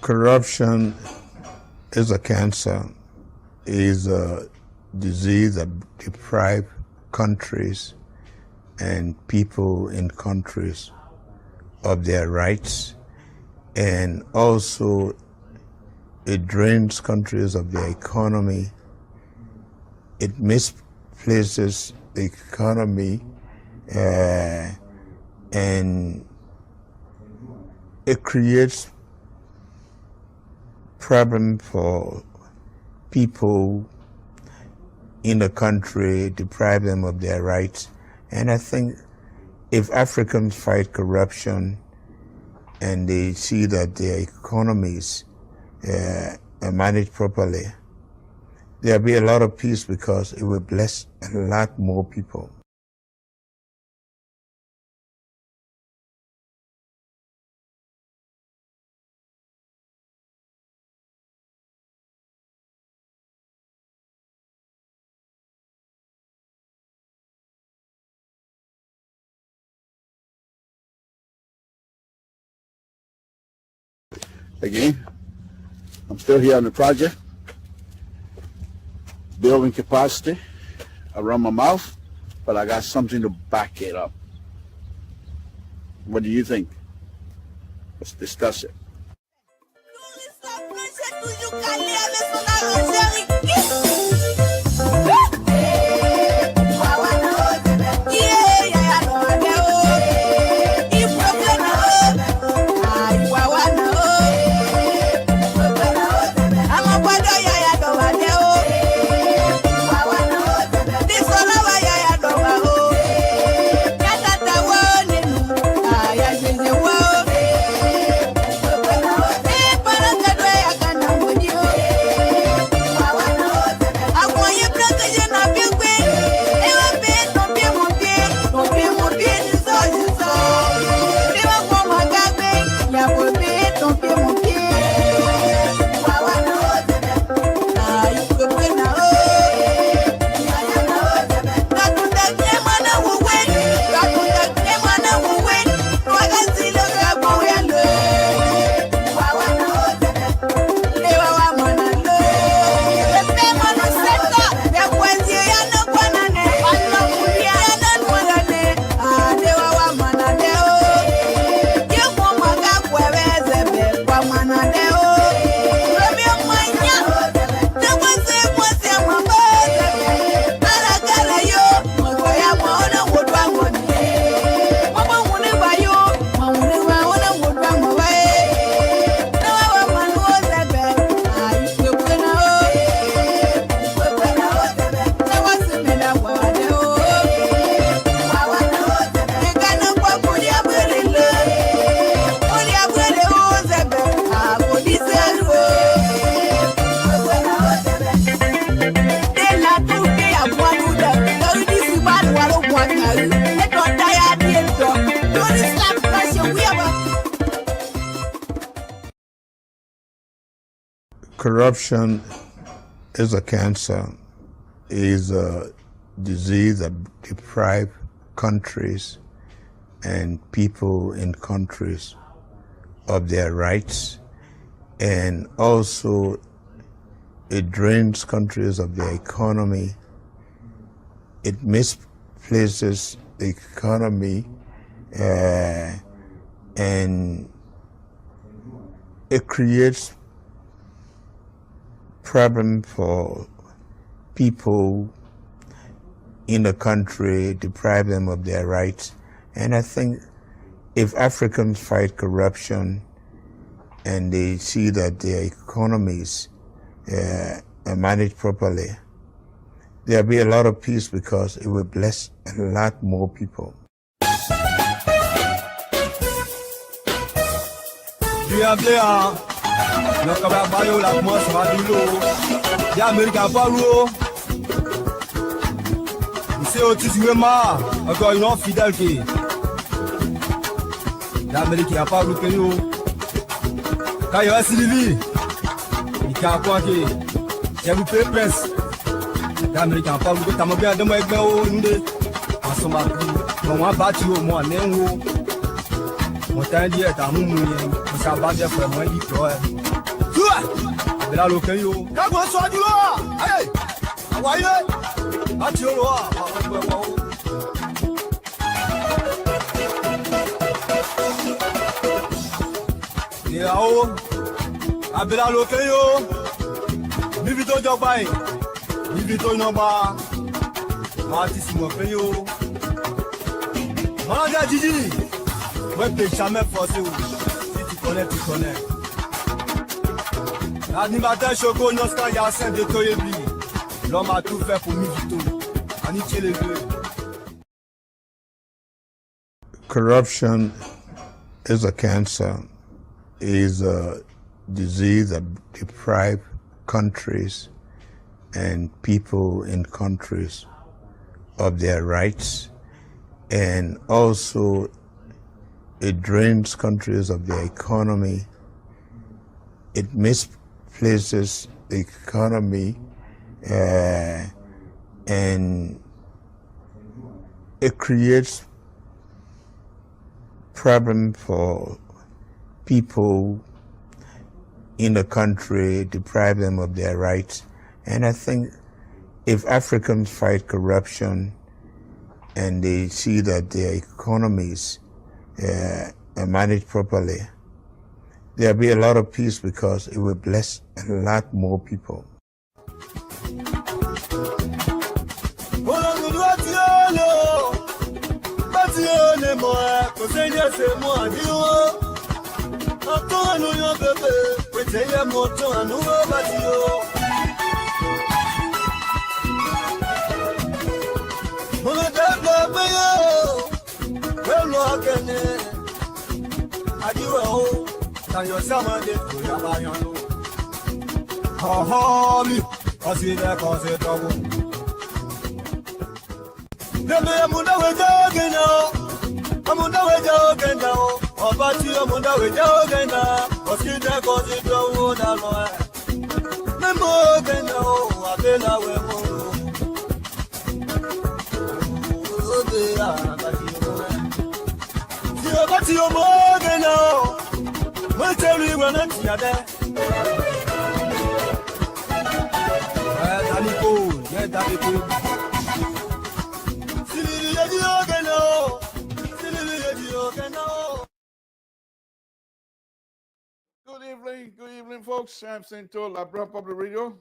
Corruption is a cancer, is a disease that deprives countries and people in countries of their rights, and also it drains countries of their economy. It misplaces the economy, and it creates problem for people in the country, deprive them of their rights. And I think if Africans fight corruption and they see that their economies are managed properly, there'll be a lot of peace because it will bless a lot more people. Again, I'm still here on the project, building capacity around my mouth, but I got something to back it up. What do you think? Let's discuss it. Corruption is a cancer, is a disease that deprives countries and people in countries of their rights, and also it drains countries of their economy. It misplaces the economy, and it creates problem for people in the country, deprive them of their rights. And I think if Africans fight corruption and they see that their economies are managed properly, there'll be a lot of peace because it will bless a lot more people. Abela lo kan yo. Ka go so di lo. Hey. Awaye. Ati o lo a. Yao. Abela lo kan yo. Ni bi to jogba yi. Ni bi to number. Ma ti si mo kan yo. Manager Gigi. Ouais, peut jamais forcer. Si tu connais, tu connais. L'animateur Choco, Noska, Yassin, de Toyebi. L'homme a tout fait pour Mivito. Aniché les deux. Corruption is a cancer, is a disease that deprives countries and people in countries of their rights, and also it drains countries of their economy. It misplaces the economy, and it creates problem for people in the country, deprive them of their rights. And I think if Africans fight corruption and they see that their economies are managed properly, there'll be a lot of peace because it will bless a lot more people. Good evening, folks. Samson to Liberian Public Radio.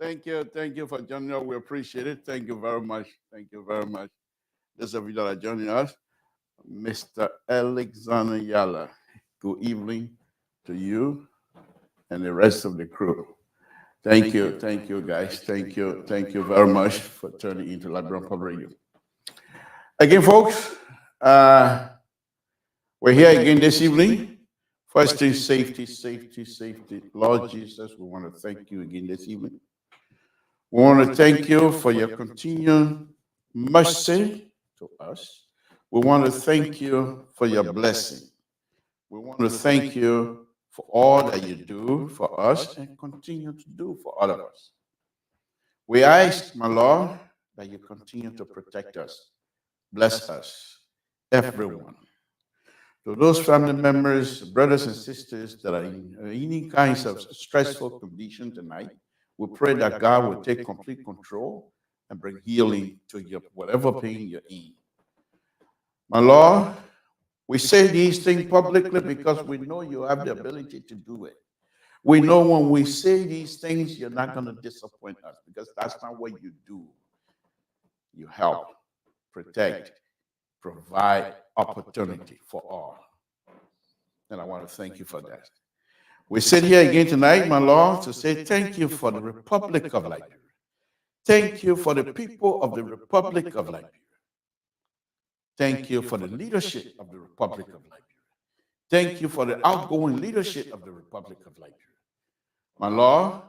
Thank you for joining us. We appreciate it. Thank you very much. Those of you that are joining us, Mr. Alexander Yala. Good evening to you and the rest of the crew. Thank you, guys. Thank you very much for turning into Liberian Public Radio. Again, folks, we're here again this evening. First thing, safety. Lord Jesus, we want to thank you again this evening. We want to thank you for your continued mercy to us. We want to thank you for your blessing. We want to thank you for all that you do for us and continue to do for all of us. We ask, my Lord, that you continue to protect us. Bless us, everyone. To those family members, brothers and sisters that are in any kinds of stressful condition tonight, we pray that God will take complete control and bring healing to your whatever pain you're in. My Lord, we say these things publicly because we know you have the ability to do it. We know when we say these things, you're not going to disappoint us because that's not what you do. You help, protect, provide opportunity for all. And I want to thank you for that. We sit here again tonight, my Lord, to say thank you for the Republic of Liberia. Thank you for the people of the Republic of Liberia. Thank you for the leadership of the Republic of Liberia. Thank you for the outgoing leadership of the Republic of Liberia. My Lord,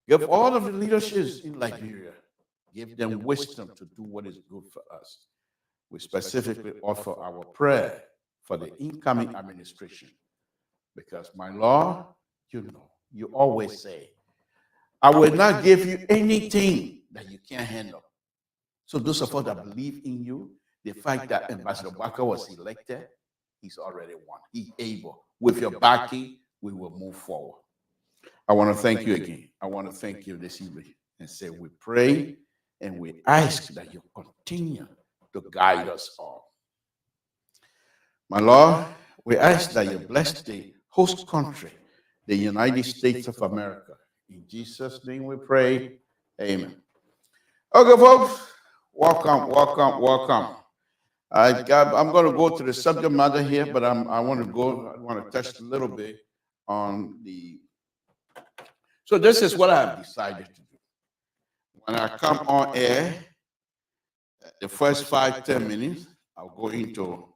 give all of the leaderships in Liberia, give them wisdom to do what is good for us. We specifically offer our prayer for the incoming administration. Because, my Lord, you know, you always say, I will not give you anything that you can't handle. So those of us that believe in you, the fact that Ambassador Baka was elected, he's already won. He's able. With your backing, we will move forward. I want to thank you again. I want to thank you this evening and say we pray and we ask that you continue to guide us all. My Lord, we ask that you bless the host country, the United States of America. In Jesus' name we pray. Amen. Okay, folks, welcome, welcome, welcome. I'm going to go to the subject matter here, but I want to touch a little bit on the. So this is what I've decided to do. When I come on air, the first 5-10 minutes, I'll go into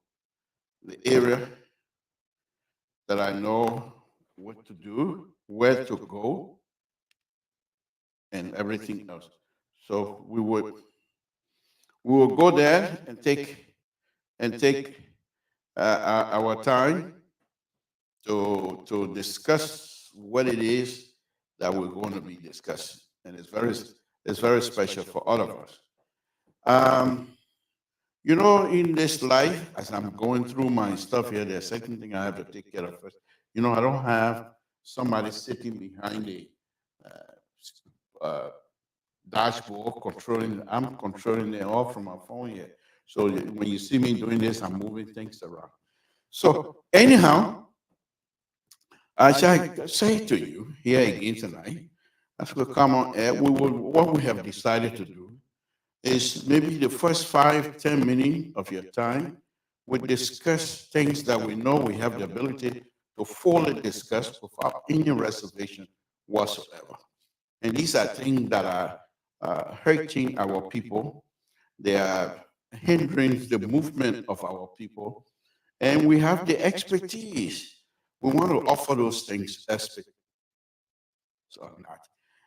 the area that I know what to do, where to go, and everything else. So we will go there and take our time to discuss what it is that we're going to be discussing, and it's very special for all of us. You know, in this life, as I'm going through my stuff here, there's a second thing I have to take care of first. You know, I don't have somebody sitting behind the dashboard controlling. I'm controlling it all from my phone here. So when you see me doing this, I'm moving things around. So anyhow, I shall say to you here again tonight, as we come on air, what we have decided to do is maybe the first 5-10 minutes of your time, we discuss things that we know we have the ability to fully discuss without any reservation whatsoever. And these are things that are hurting our people. They are hindering the movement of our people. And we have the expertise. We want to offer those things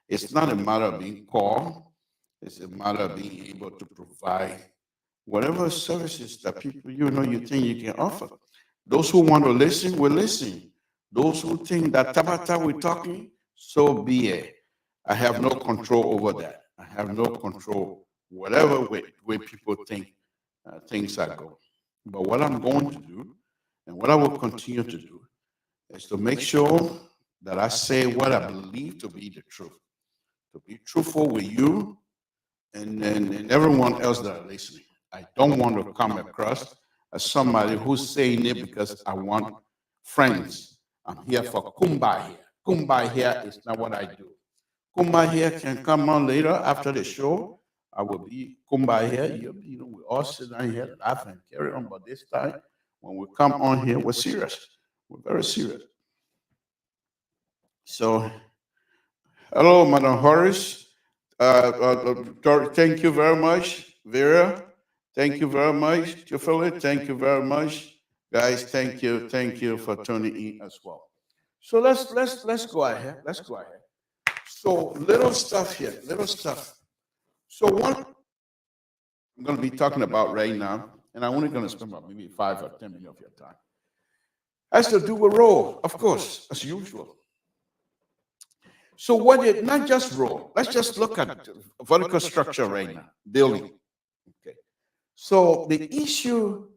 it's not a matter of being called. It's a matter of being able to provide whatever services that people, you think you can offer. Those who want to listen will listen. Those who think that Tabata we're talking, so be it. I have no control over that. I have no control whatever way people think things are going. But what I'm going to do, and what I will continue to do, is to make sure that I say what I believe to be the truth. To be truthful with you and everyone else that are listening. I don't want to come across as somebody who's saying it because I want friends. I'm here for kumbaya. Kumbaya is not what I do. Kumbaya can come on later after the show. I will be kumbaya. We all sit down here, laugh and carry on. But this time, when we come on here, we're serious. We're very serious. So, hello, Madam Horace. Thank you very much, Vera. Thank you very much, Tufele. Thank you very much, guys. Thank you for tuning in as well. So let's go ahead. Let's go ahead. So little stuff here, little stuff. So what I'm going to be talking about right now, and I'm only going to spend about maybe 5 or 10 minutes of your time, has to do with role, of course, as usual. So not just role, let's just look at vertical structure right now, building. Okay. So the issue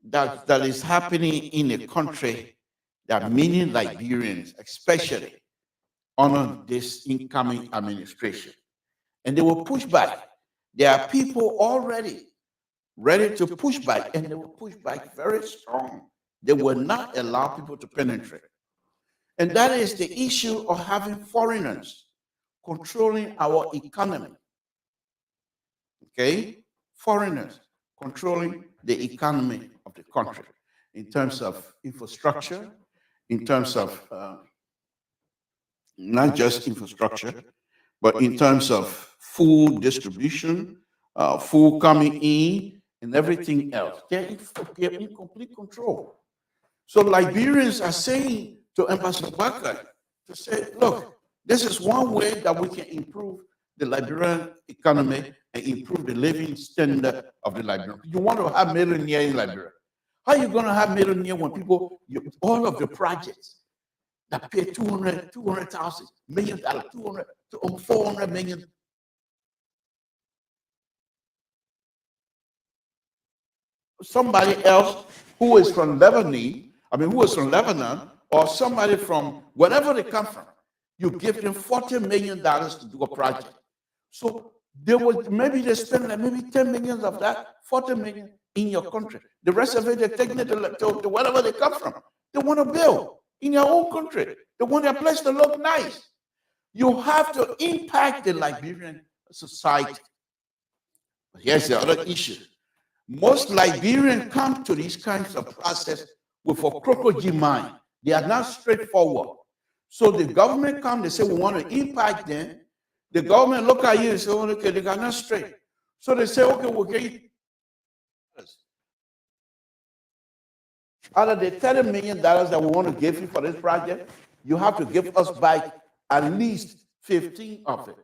that is happening in the country, that many Liberians, especially, honor this incoming administration. And they will push back. There are people already ready to push back, and they will push back very strong. They will not allow people to penetrate. And that is the issue of having foreigners controlling our economy. Okay? Foreigners controlling the economy of the country in terms of infrastructure, in terms of not just infrastructure, but in terms of food distribution, food coming in, and everything else. They're in complete control. So Liberians are saying to Ambassador Barker to say, look, this is one way that we can improve the Liberian economy and improve the living standard of the Liberian. You want to have millionaire in Liberia. How are you going to have millionaire when people, all of the projects that pay $200,000 million, 200 to 400 million. Somebody else who is from Lebanon, or somebody from wherever they come from, You give them $40 million to do a project. So maybe they spend like maybe 10 million of that, 40 million in your country. The rest of it, they're taking it to wherever they come from. They want to build in your own country. They want their place to look nice. You have to impact the Liberian society. But here's the other issue. Most Liberians come to these kinds of process with a crocodile mind. They are not straightforward. So the government come, they say, we want to impact them. The government look at you and say, oh, okay, they are not straight. So they say, okay, we'll get you. Out of the $30 million that we want to give you for this project, you have to give us back at least 15 of it.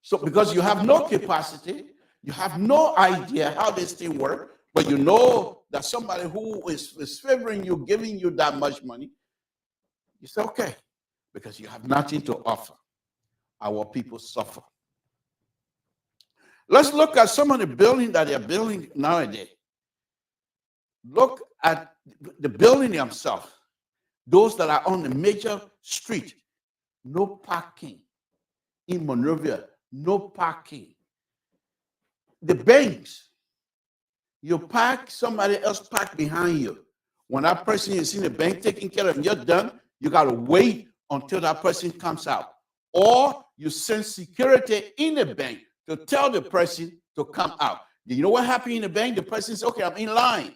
So because you have no capacity, you have no idea how this thing works, but you know that somebody who is favoring you, giving you that much money, you say, okay, because you have nothing to offer. Our people suffer. Let's look at some of the buildings that they're building nowadays. Look at the building themselves. Those that are on the major street, no parking. In Monrovia, no parking. The banks, you park, somebody else park behind you. When that person is in the bank taking care of, you're done, you got to wait until that person comes out. Or you send security in the bank to tell the person to come out. Do you know what happened in the bank? The person says, okay, I'm in line.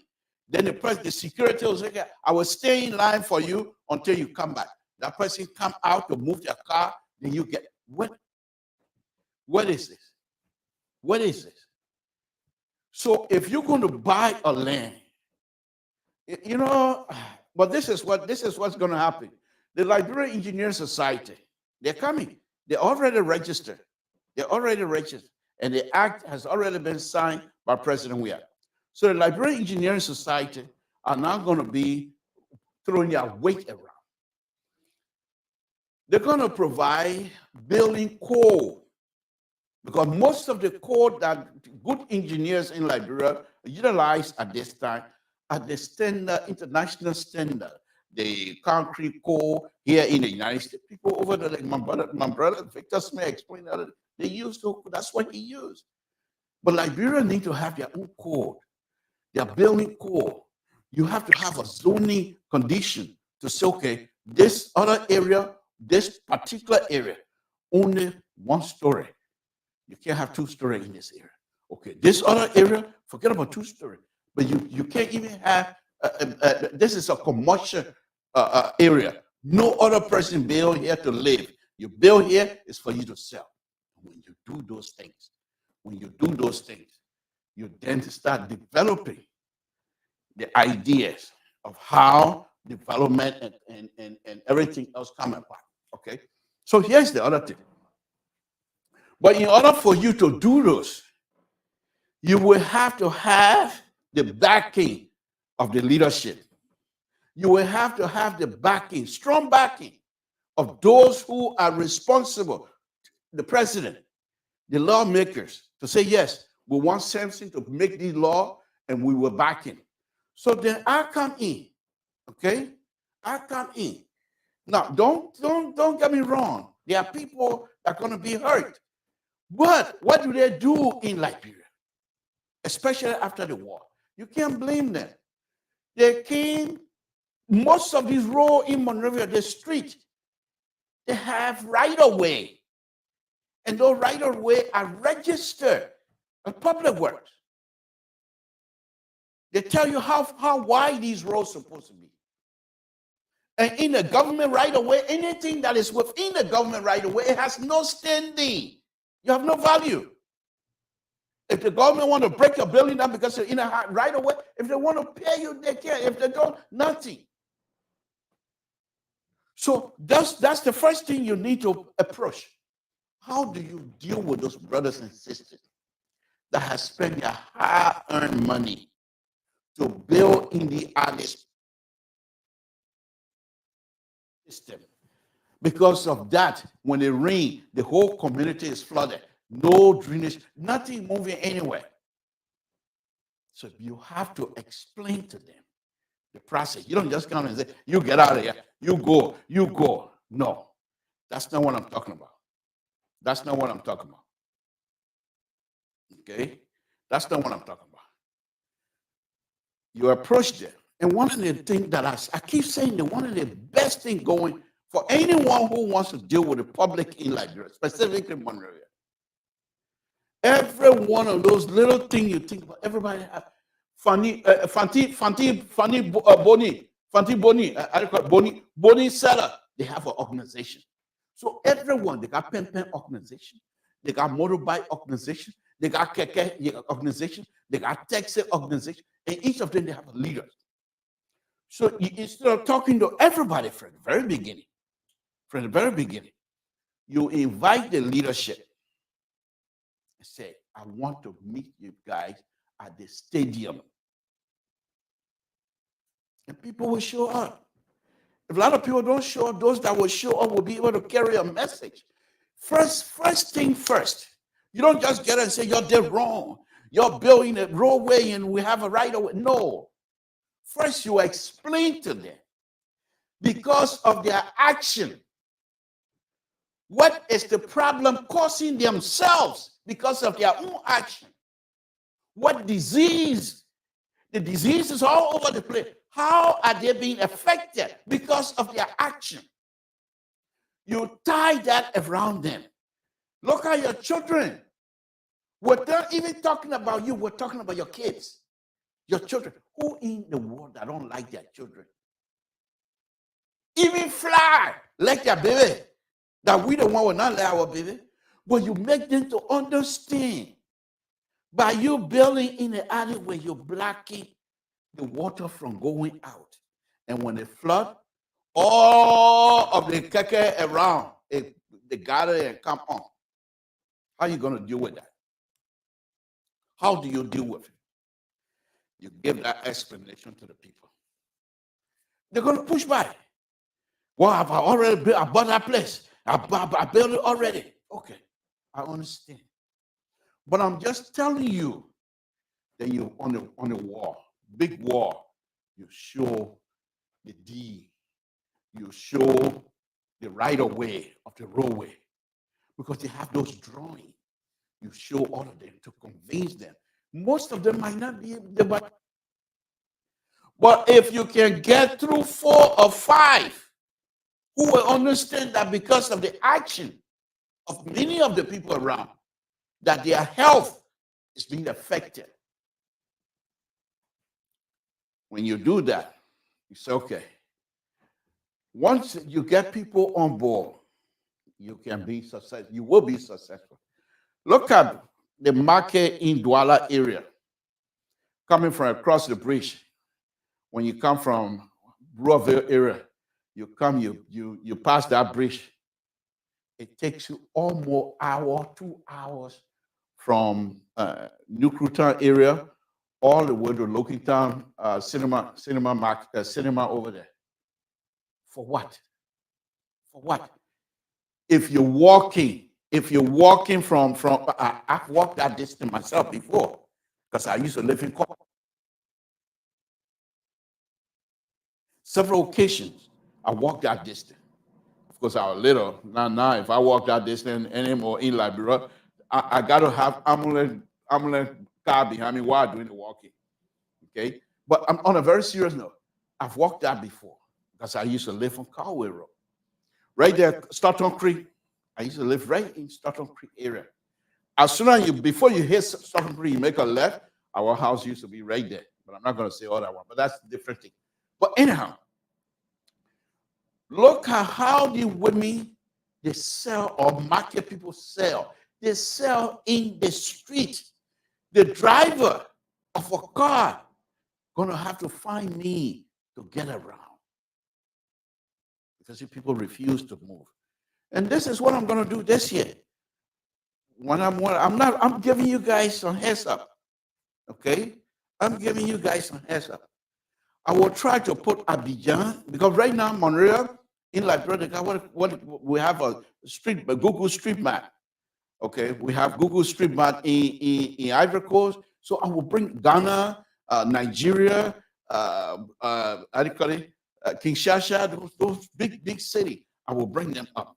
Then the security will say, okay, I will stay in line for you until you come back. That person come out to move their car, then you get, what is this? What is this? So if you're going to buy a land, you know, but this is what's going to happen. The Liberian Engineering Society, they're coming. They're already registered. They're already registered. And the act has already been signed by President Weah. So the Liberian Engineering Society are now going to be throwing their weight around. They're going to provide building code, because most of the code that good engineers in Liberia utilize at this time are the standard, international standard, the concrete code here in the United States. People over there, like my brother Victor Smith explained that they used to, that's what he used. But Liberia need to have their own code, their building code. You have to have a zoning condition to say, okay, this other area, this particular area, only one story. You can't have 2 stories in this area. Okay, this other area, forget about 2 stories. But you can't even have, this is a commercial area. No other person build here to live. You build here is for you to sell. When you do those things, you then start developing the ideas of how development and everything else come about. Okay, so here's the other thing. But in order for you to do those, you will have to have the backing of the leadership. You will have to have the backing, strong backing of those who are responsible, the president, the lawmakers, to say, yes, we want Samson to make these laws and we will back him. So then I come in, okay? I come in. Now, don't get me wrong. There are people that are going to be hurt. But what do they do in Liberia, especially after the war? You can't blame them. They came, most of these roads in Monrovia, the street, they have right-of-way. And those right-of-way are registered at Public Works. They tell you how wide these roads are supposed to be. And in the government right-of-way, anything that is within the government right-of-way, it has no standing. You have no value. If the government want to break your building down because you're in a right-of-way, if they want to pay you, they can. If they don't, nothing. So that's the first thing you need to approach. How do you deal with those brothers and sisters that have spent their hard-earned money to build in the honest system? Because of that, when it rains, the whole community is flooded. No drainage, nothing moving anywhere. So you have to explain to them the process. You don't just come and say, you get out of here, you go. No, that's not what I'm talking about. That's not what I'm talking about. Okay? That's not what I'm talking about. You approach them. And one of the things that I keep saying that one of the best things going for anyone who wants to deal with the public in Liberia, specifically Monrovia, every one of those little things you think about, everybody has Boni, Boni seller, they have an organization. So everyone, they got pen organization, they got motorbike organization, they got keke organization, they got taxi organization, and each of them, they have a leader. So instead of talking to everybody from the very beginning, you invite the leadership and say, I want to meet you guys at the stadium. And people will show up. If a lot of people don't show up, those that will show up will be able to carry a message. First thing first. You don't just get and say, you're dead wrong. You're building a roadway and we have a right of way. No. First, you explain to them because of their action. What is the problem causing themselves because of their own action? What disease? The disease is all over the place. How are they being affected because of their action? You tie that around them. Look at your children. We're not even talking about you. We're talking about your kids, your children. Who in the world that don't like their children? Even fly like their baby. That we the one will not like our baby. But you make them to understand. By you building in the alleyway, you're blocking the water from going out. And when they flood, all of the keke around, they gather and come on. How are you going to deal with that? How do you deal with it? You give that explanation to the people. They're going to push back. Well, I've already built, I bought that place. I built it already. Okay, I understand. But I'm just telling you that you on the wall, big wall, you show the deed, you show the right of way of the roadway, because they have those drawings. You show all of them to convince them. Most of them might not be able to, but if you can get through 4 or 5 who will understand that because of the action of many of the people around, that their health is being affected. When you do that, you say, okay, once you get people on board, you can be successful. You will be successful. Look at the market in Douala area, coming from across the bridge. When you come from Broadville area, you come, you pass that bridge. It takes you almost an hour, 2 hours from New Cruton area all the way to Lockingtown cinema over there. For what? For what? If you're walking from I've walked that distance myself before, because I used to live in Cork. Several occasions, I walked that distance. Of course, I was little. Now, if I walk that distance anymore in Liberia, I got to have ambulance car behind me while doing the walking. Okay? But I'm on a very serious note. I've walked that before because I used to live on Carway Road. Right there, Stoughton Creek. I used to live right in Stoughton Creek area. As soon as before you hit Stoughton Creek, you make a left, our house used to be right there. But I'm not going to say all that one, but that's a different thing. But anyhow, look at how the women, they sell, or market people sell. They sell in the street. The driver of a car gonna have to find me to get around, because if people refuse to move. And this is what I'm gonna do this year. I'm giving you guys some heads up. Okay? I'm giving you guys some heads up. I will try to put Abidjan, because right now, Monrovia, in Liberia, what we have a Google Street Map. Okay, we have Google Street Map in Ivory Coast. So I will bring Ghana, Nigeria, how do you call it? Kinshasa, those big cities. I will bring them up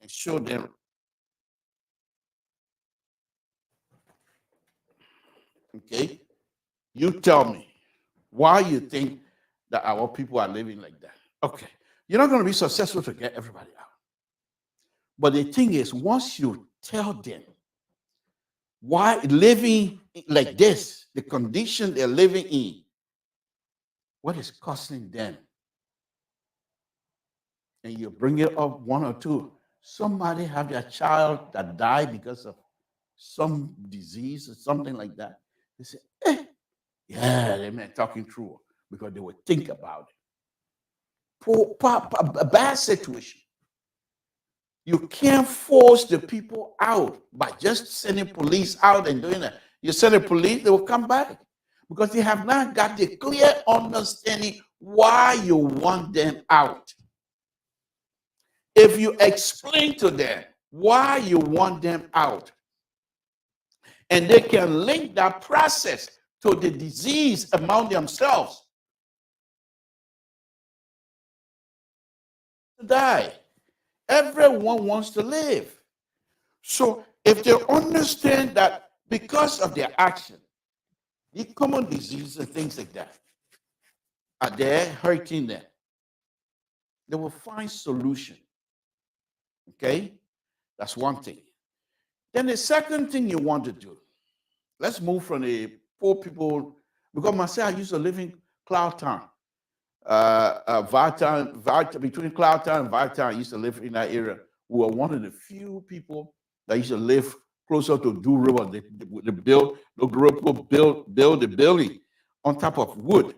and show them. Okay? You tell me why you think that our people are living like that. Okay. You're not going to be successful to get everybody out. But the thing is, once you tell them why living like this, the condition they're living in, what is costing them, and you bring it up one or two, somebody have their child that died because of some disease or something like that, they say, yeah, they may talking true, because they would think about it. A bad situation. You can't force the people out by just sending police out and doing that. You send the police, they will come back because they have not got the clear understanding why you want them out. If you explain to them why you want them out, and they can link that process to the disease among themselves, to die. Everyone wants to live. So if they understand that because of their action, the common diseases and things like that are there hurting them, they will find solution. Okay? That's one thing. Then the second thing you want to do, let's move from the poor people, because myself, I used to live in Cloudtown. Between Cloudtown and Vartown, I used to live in that area. We were one of the few people that used to live closer to Do River. They build the building on top of wood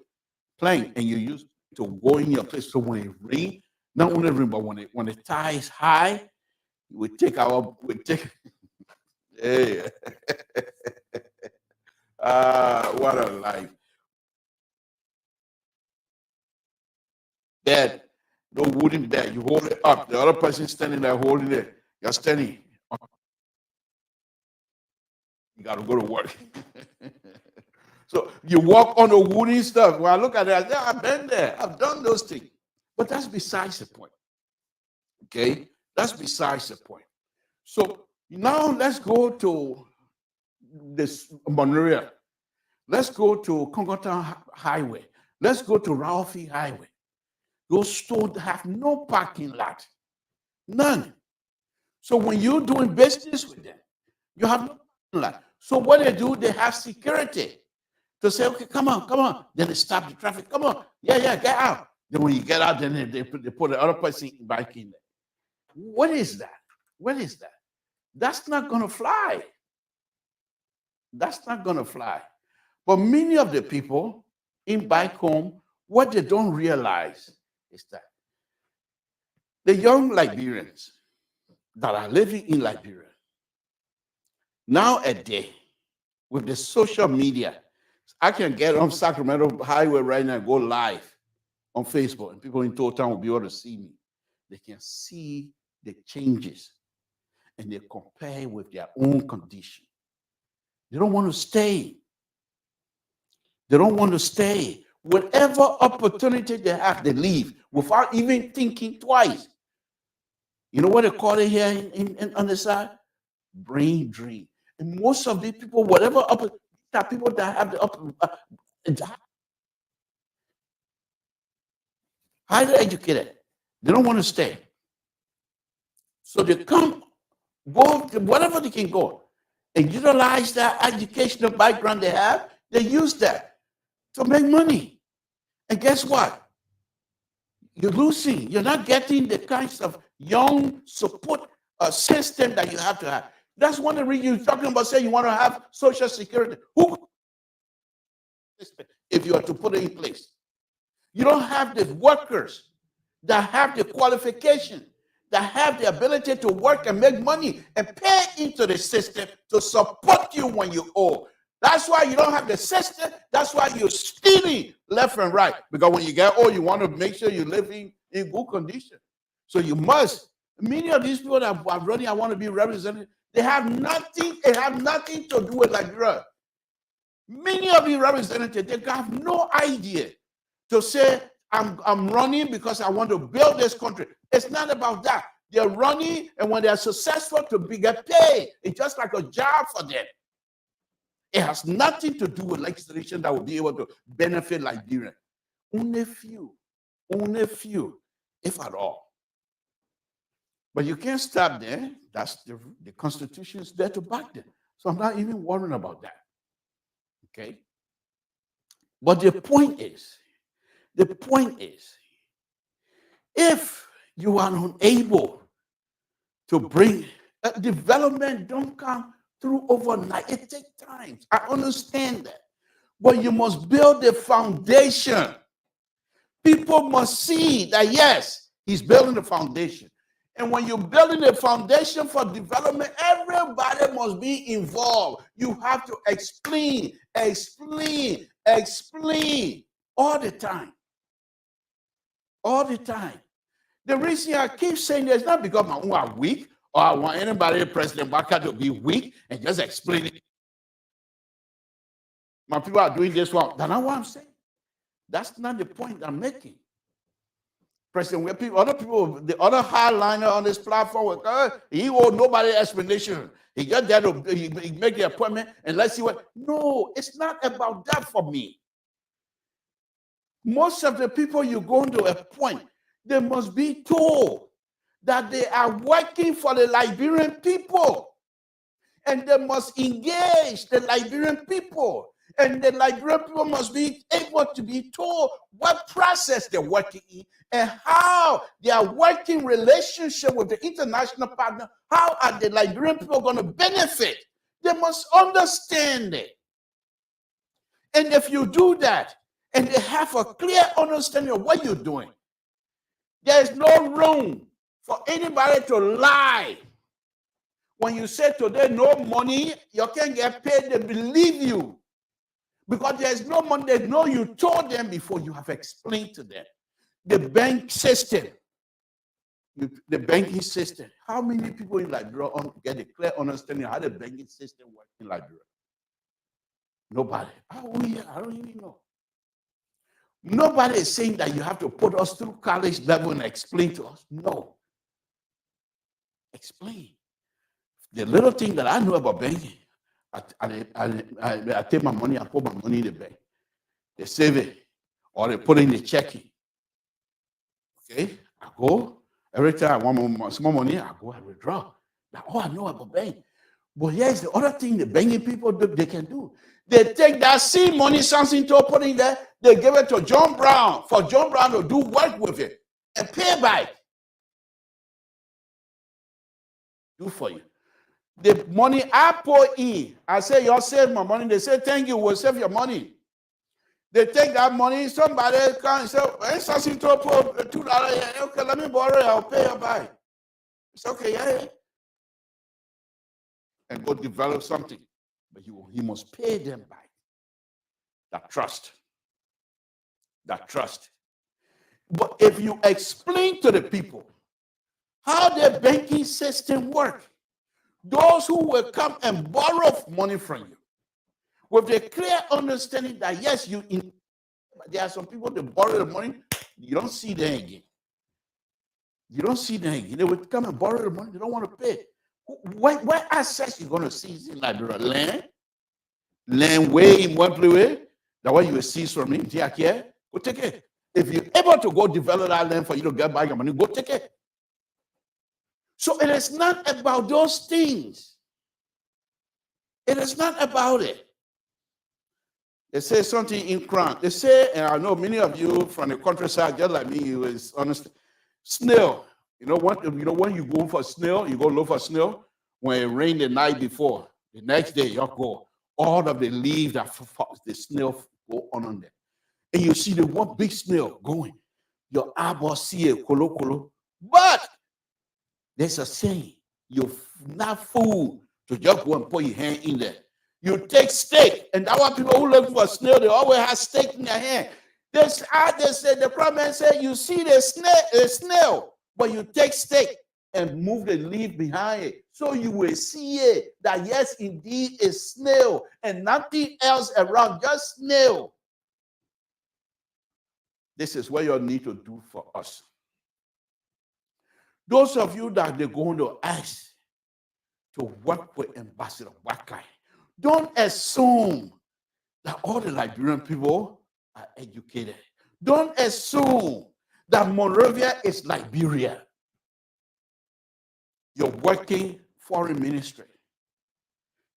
plank, and you used to go in your place. So when it rains, not only rain, but when the tide is high, we take hey. What a life. Bed, no wooden bed. You hold it up. The other person standing there holding it. You're standing. You got to go to work. So you walk on the wooden stuff. When I look at it, I say, I've been there. I've done those things. But that's besides the point. Okay? That's besides the point. So now let's go to this Monrovia. Let's go to Congotown Highway. Let's go to Ralphie Highway. Those stores have no parking lot. None. So when you're doing business with them, you have no parking lot. So what they do, they have security to say, okay, come on. Then they stop the traffic. Come on. Yeah, get out. Then when you get out, then they put the other person back in there. What is that? What is that? That's not going to fly. That's not going to fly. But many of the people in back home, what they don't realize is that the young Liberians that are living in Liberia, nowadays, with the social media, I can get on Sacramento Highway right now and go live on Facebook, and people in Town will be able to see me. They can see the changes, and they compare with their own condition. They don't want to stay. They don't want to stay. Whatever opportunity they have, they leave without even thinking twice. You know what they call it here on the side? Brain drain. And most of these people, whatever people that have the highly educated, they don't want to stay. So they go to whatever they can go and utilize that educational background they have. They use that to make money. And guess what? You're losing. You're not getting the kinds of young support system that you have to have. That's one of the reasons you're talking about saying you want to have Social Security. If you are to put it in place, you don't have the workers that have the qualification, that have the ability to work and make money and pay into the system to support you when you owe. That's why you don't have the system. That's why you're stealing left and right. Because when you get old, you want to make sure you're living in good condition. So you must. Many of these people that are running, I want to be represented, they have nothing to do with Liberia. Many of the representatives, they have no idea to say, I'm running because I want to build this country. It's not about that. They're running, and when they're successful to get paid, it's just like a job for them. It has nothing to do with legislation that will be able to benefit Liberia. Only few, if at all. But you can't stop there. That's the Constitution is there to back them. So I'm not even worrying about that. Okay? But the point is, if you are unable to bring development, don't come through overnight. It takes time. I understand that. But you must build the foundation. People must see that, yes, he's building the foundation. And when you're building a foundation for development, everybody must be involved. You have to explain all the time. All the time. The reason I keep saying this is not because my own are weak, or I want anybody, President Baka, to be weak and just explain it. My people are doing this one. That's not what I'm saying. That's not the point I'm making. President, other people, the other hardliner on this platform, he owed nobody explanation. He got there to he make the appointment and let's see what. No, it's not about that for me. Most of the people you're going to appoint, they must be told that they are working for the Liberian people. And they must engage the Liberian people. And the Liberian people must be able to be told what process they're working in and how their working relationship with the international partner, how are the Liberian people going to benefit? They must understand it. And if you do that, and they have a clear understanding of what you're doing, there's no room for anybody to lie. When you say today no money, you can't get paid, they believe you. Because there's no money, they know you told them before, you have explained to them. The bank system, the banking system. How many people in Liberia get a clear understanding of how the banking system works in Liberia? Nobody. I don't even know. Nobody is saying that you have to put us through college level and explain to us. No. Explain. The little thing that I know about banking, I take my money, I put my money in the bank. They save it, or they put it in the checking. Okay, I go, every time I want small money, I go and withdraw. That's all I know about bank. But here's the other thing the banking people do, they can do. They take that seed money, Samson to put in there, they give it to John Brown, for John Brown to do work with it and pay back. Do for you. The money I pour in, I say, y'all save my money. They say, thank you, we'll save your money. They take that money, somebody comes and say, hey, Samson to put $2. Okay, let me borrow it, I'll pay you back. It's okay, yeah. And go develop something. But he must pay them back. That trust. That trust. But if you explain to the people how the banking system works, those who will come and borrow money from you, with the clear understanding that yes, there are some people that borrow the money, you don't see them again. You don't see them again. They will come and borrow the money, they don't want to pay. What assets you going to seize in Liberia? Land way in one place, that way you will seize from me, go take it. If you're able to go develop that land for you to get back your money, go take it. So it is not about those things. It is not about it. They say something in Crown. They say, and I know many of you from the countryside, just like me, you is honest. Snail. You know when you go for snail, you go look for snail. When it rained the night before, the next day you go. All of the leaves that the snail go on there. And you see the one big snail going. Your eyeball see it, kolo. But there's a saying, you're not fool to just go and put your hand in there. You take steak, and that's why people who look for a snail, they always have steak in their hand. The crowdman said, you see the snail, but you take steak and move the leaf behind it. So you will see it, that yes, indeed, it's snail, and nothing else around, just snail. This is what you need to do for us. Those of you that they're going to ask to work with Ambassador Wakai, don't assume that all the Liberian people are educated. Don't assume that Monrovia is Liberia. You're working foreign ministry.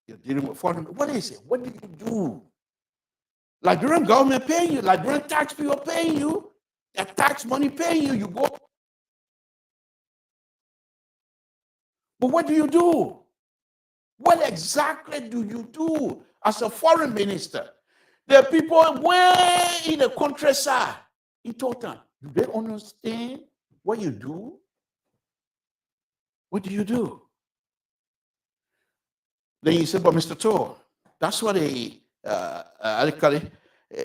You're dealing with foreign. What is it? What do you do? Liberian government paying you. Liberian tax people paying you. That tax money paying you. You go. But what do you do? What exactly do you do as a foreign minister? The people way in the countryside, in total, do they understand what you do? What do you do? Then you say, but Mr. Tour, that's what they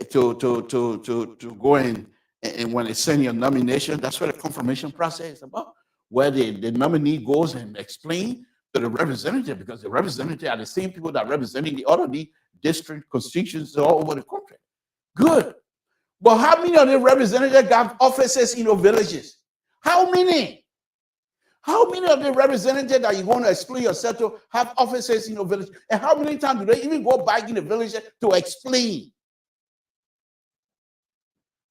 to go in and when they send your nomination, that's what the confirmation process is about, where the nominee goes and explain to the representative, because the representative are the same people that are representing the other district constituencies all over the country. Good. But how many of the representatives got offices in your villages? How many? How many of the representatives that you want to explain yourself to have offices in your village? And how many times do they even go back in the village to explain?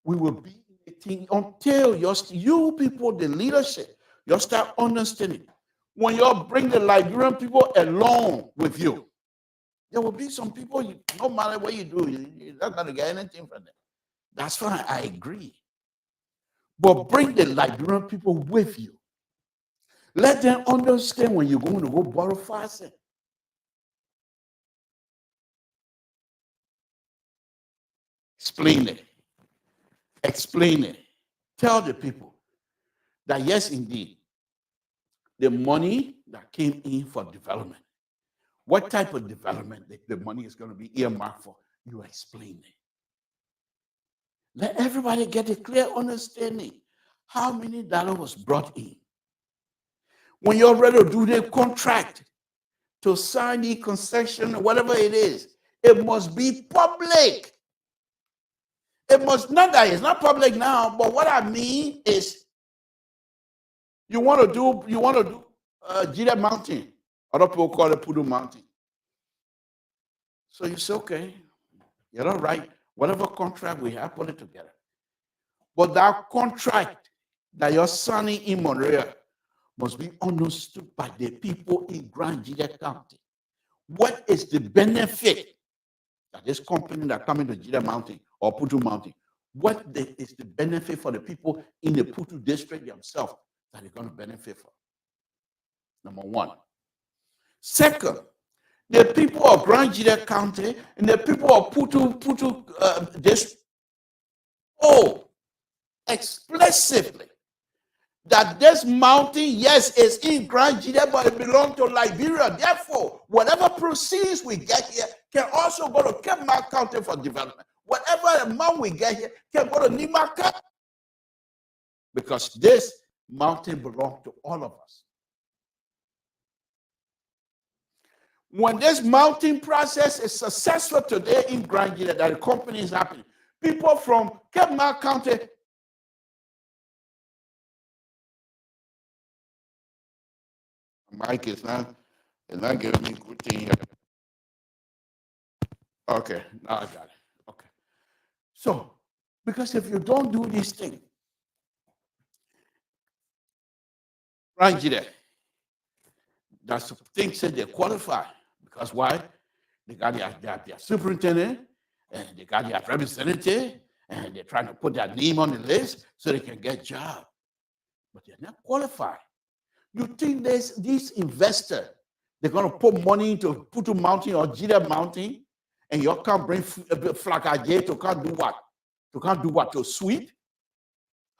We will be in a thing until you people, the leadership, you start understanding. When you bring the Liberian people along with you, there will be some people, no matter what you do, you're not going to get anything from them. That's fine, I agree. But bring the Liberian people with you. Let them understand when you're going to go borrow fasting. Explain it. Explain it. Tell the people that yes, indeed, the money that came in for development, what type of development the money is going to be earmarked for, you explain it. Let everybody get a clear understanding how many dollars was brought in. When you're ready to do the contract, to sign the concession, whatever it is, it must be public. It must not that it's not public now, but what I mean is you want to do Jida Mountain. Other people call it Pudu Mountain. So you say, okay, you're all right. Whatever contract we have, put it together. But that contract that you're signing in Monrovia must be understood by the people in Grand Jida County. What is the benefit that this company that coming to Jida Mountain or Putu Mountain, what is the benefit for the people in the Putu district themselves that they're going to benefit from? Number one. Second, the people of Grand Jida County and the people of Putu district, explicitly, that this mountain, yes, is in Grand Jida, but it belongs to Liberia. Therefore, whatever proceeds we get here can also go to Cape Mark County for development. Whatever amount we get here can go to Nimaka, because this mountain belongs to all of us. When this mountain process is successful today in Grand Jida, that the company is happening, people from Cape Mark County, Mike is not giving me good thing here. Okay, now I got it. Okay. So, because if you don't do this thing, Grand Jida, that's the thing said they qualify. Because why? They got their superintendent, and they got their representative, and they're trying to put their name on the list so they can get a job. But they're not qualified. You think these investors, they're going to put money into Putu Mountain or Jida Mountain, and you can't bring Flakaje to can't do what? To can't do what? To sweep?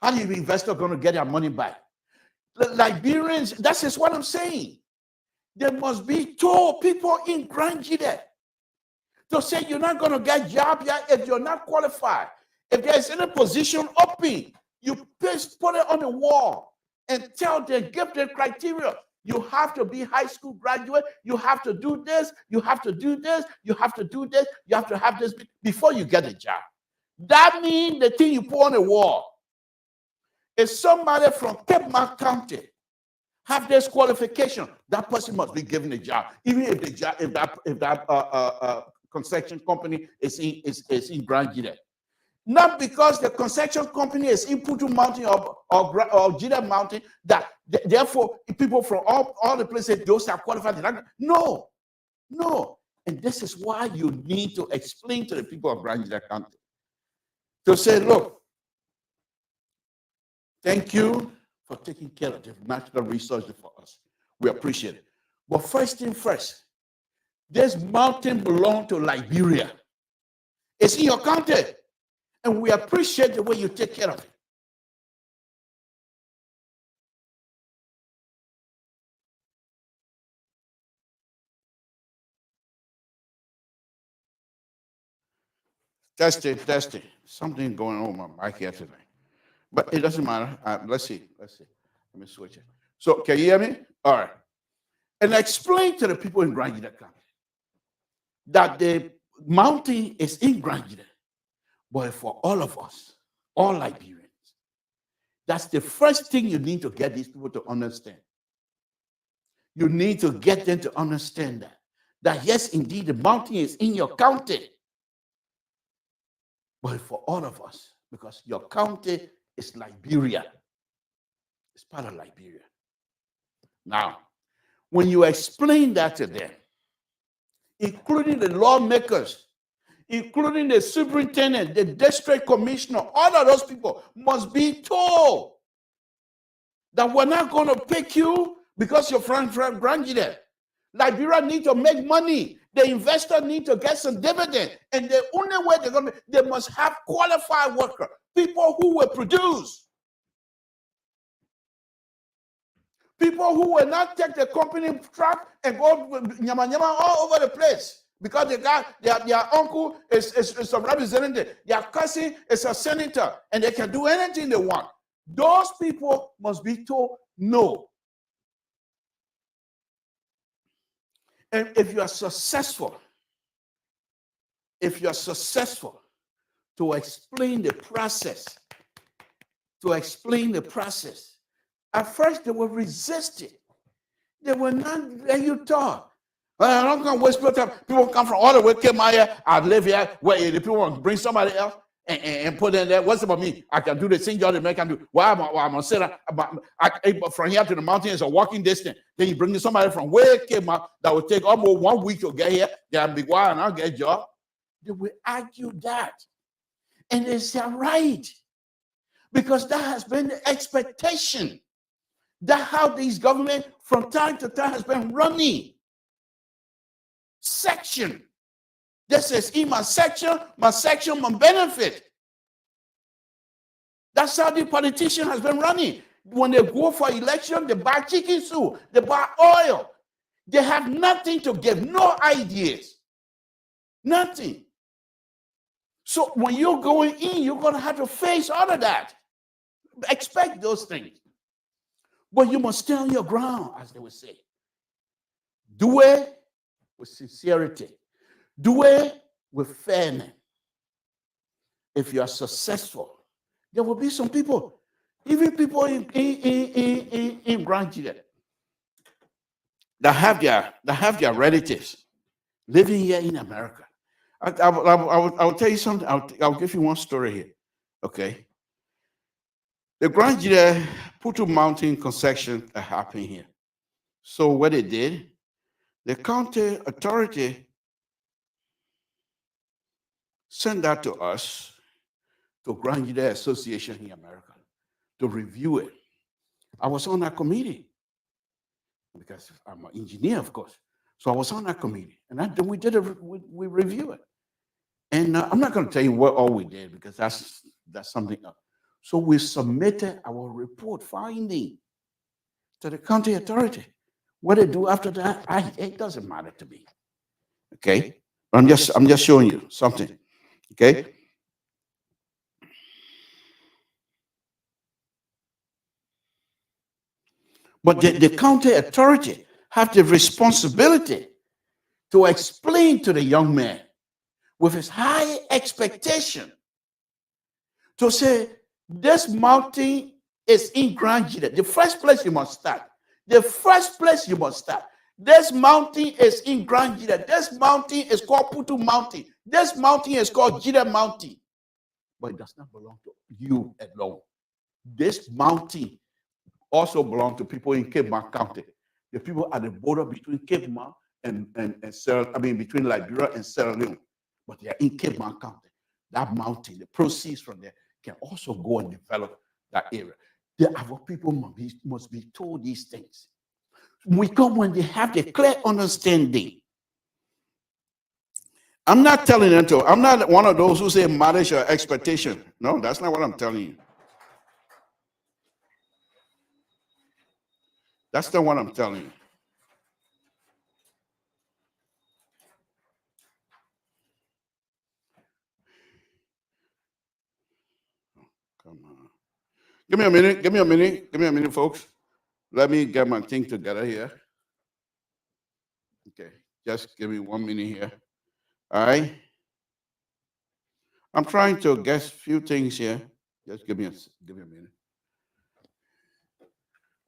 How do you investor going to get their money back? The Liberians, that's just what I'm saying. There must be 2 people in Grand Jida to say you're not going to get a job here if you're not qualified. If there's any position open, you please put it on the wall and tell them, give them criteria. You have to be high school graduate. You have to do this. You have to do this. You have to do this. You have to have this before you get a job. That means the thing you put on the wall. If somebody from Cape Mark County have this qualification, that person must be given a job, even if the job, if that construction company is in Grand Gide. Not because the construction company is in Putu Mountain or Gide Mountain, that therefore people from all the places, those are qualified. No. And this is why you need to explain to the people of Grand Gide County to say, look, thank you for taking care of the natural resources for us. We appreciate it. But first thing first, this mountain belongs to Liberia. It's in your county. And we appreciate the way you take care of it. Testing. Something going on with my mic here today. But it doesn't matter. Let's see. Let me switch it. So can you hear me? All right. And explain to the people in Grand Gide County that the mountain is in Grand Gide, but for all of us, all Liberians, that's the first thing you need to get these people to understand. You need to get them to understand that yes, indeed, the mountain is in your county, but for all of us, because your county is Liberia. It's part of Liberia. Now, when you explain that to them, including the lawmakers, including the superintendent, the district commissioner, all of those people must be told that we're not going to pick you because you're from Grand Gide. Liberia need to make money. The investor need to get some dividend. And the only way they must have qualified workers, people who will produce. People who will not take the company truck and go nyama all over the place. Because their uncle is a representative, their cousin is a senator, and they can do anything they want. Those people must be told no. And if you are successful to explain the process, at first they will resist it. They will not let you talk. I'm not going to waste your time. People come from all the way to Maya. I live here where the people want to bring somebody else and put in there. What's about me? I can do the same job the man can do. Why am I going to sit from here to the mountain is a walking distance. Then you bring somebody from where it came out that will take almost 1 week to get here. They'll be wild and I'll get a job. They will argue that. And they say, right. Because that has been the expectation. That's how these government from time to time has been running. Section. This is in my section, my benefit. That's how the politician has been running. When they go for election, they buy chicken soup, they buy oil. They have nothing to give, no ideas. Nothing. So when you're going in, you're going to have to face all of that. Expect those things. But you must stand on your ground, as they would say. Do it with sincerity. Do it with fairness. If you are successful, there will be some people, even people in Grand Gide, that have their relatives living here in America. I will tell you something. I'll give you one story here. Okay. The Grand Gide Putu Mountain concession that happened here. So what they did, the county authority sent that to us, to Grand Gide Association in America, to review it. I was on that committee because I'm an engineer, of course. So I was on that committee, and we reviewed it. And I'm not going to tell you what all we did because that's something else. So we submitted our report finding to the county authority. What they do after that, it doesn't matter to me. Okay, I'm just showing you something. Okay. But the county authority have the responsibility to explain to the young man with his high expectation to say this mountain is in Grand Jida. The first place you must start. The first place you must start. This mountain is in Grand Jida. This mountain is called Putu Mountain. This mountain is called Jida Mountain. But it does not belong to you alone. This mountain also belongs to people in Cape Mount County. The people at the border between Cape Mount and between Liberia and Sierra Leone. But they are in Cape Mount County. That mountain, the proceeds from there can also go and develop that area. Our people must be told these things. We come when they have the clear understanding. I'm not telling them to. I'm not one of those who say manage your expectation. No, that's not what I'm telling you. That's not what I'm telling you. Come on. Give me a minute. Give me a minute. Give me a minute, folks. Let me get my thing together here. Okay. Just give me 1 minute here. All right. I'm trying to guess a few things here. Just give me a minute.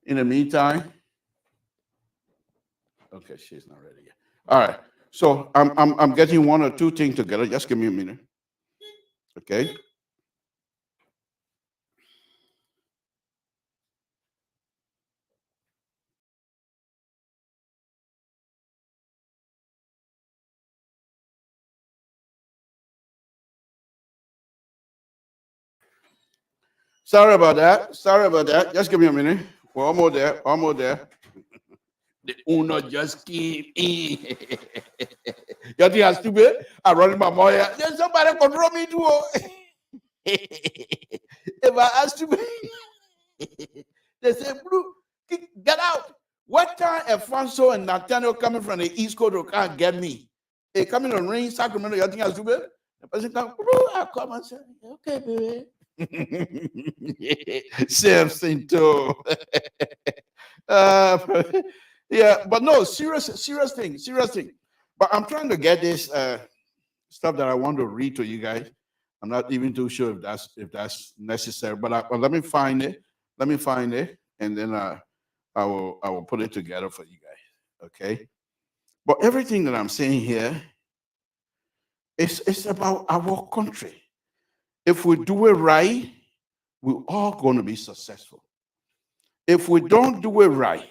In the meantime, okay, she's not ready yet. All right. So I'm getting 1 or 2 things together. Just give me a minute. Okay. Sorry about that. Sorry about that. Just give me a minute. We're almost there. Almost there. The owner just came in. You think I'm stupid? I'm running my mouth. There's somebody control me too. If I ask you, they say, Blue, get out. What time Alfonso and Nathaniel coming from the East Coast can't get me? They coming to ring Sacramento. You think I'm stupid? The person comes, Blue, I come and say, okay, baby. Samson too. Yeah, but no, serious thing. But I'm trying to get this stuff that I want to read to you guys. I'm not even too sure if that's necessary, but let me find it. Let me find it, and then I will put it together for you guys. Okay. But everything that I'm saying here is about our country. If we do it right, we're all going to be successful. If we don't do it right,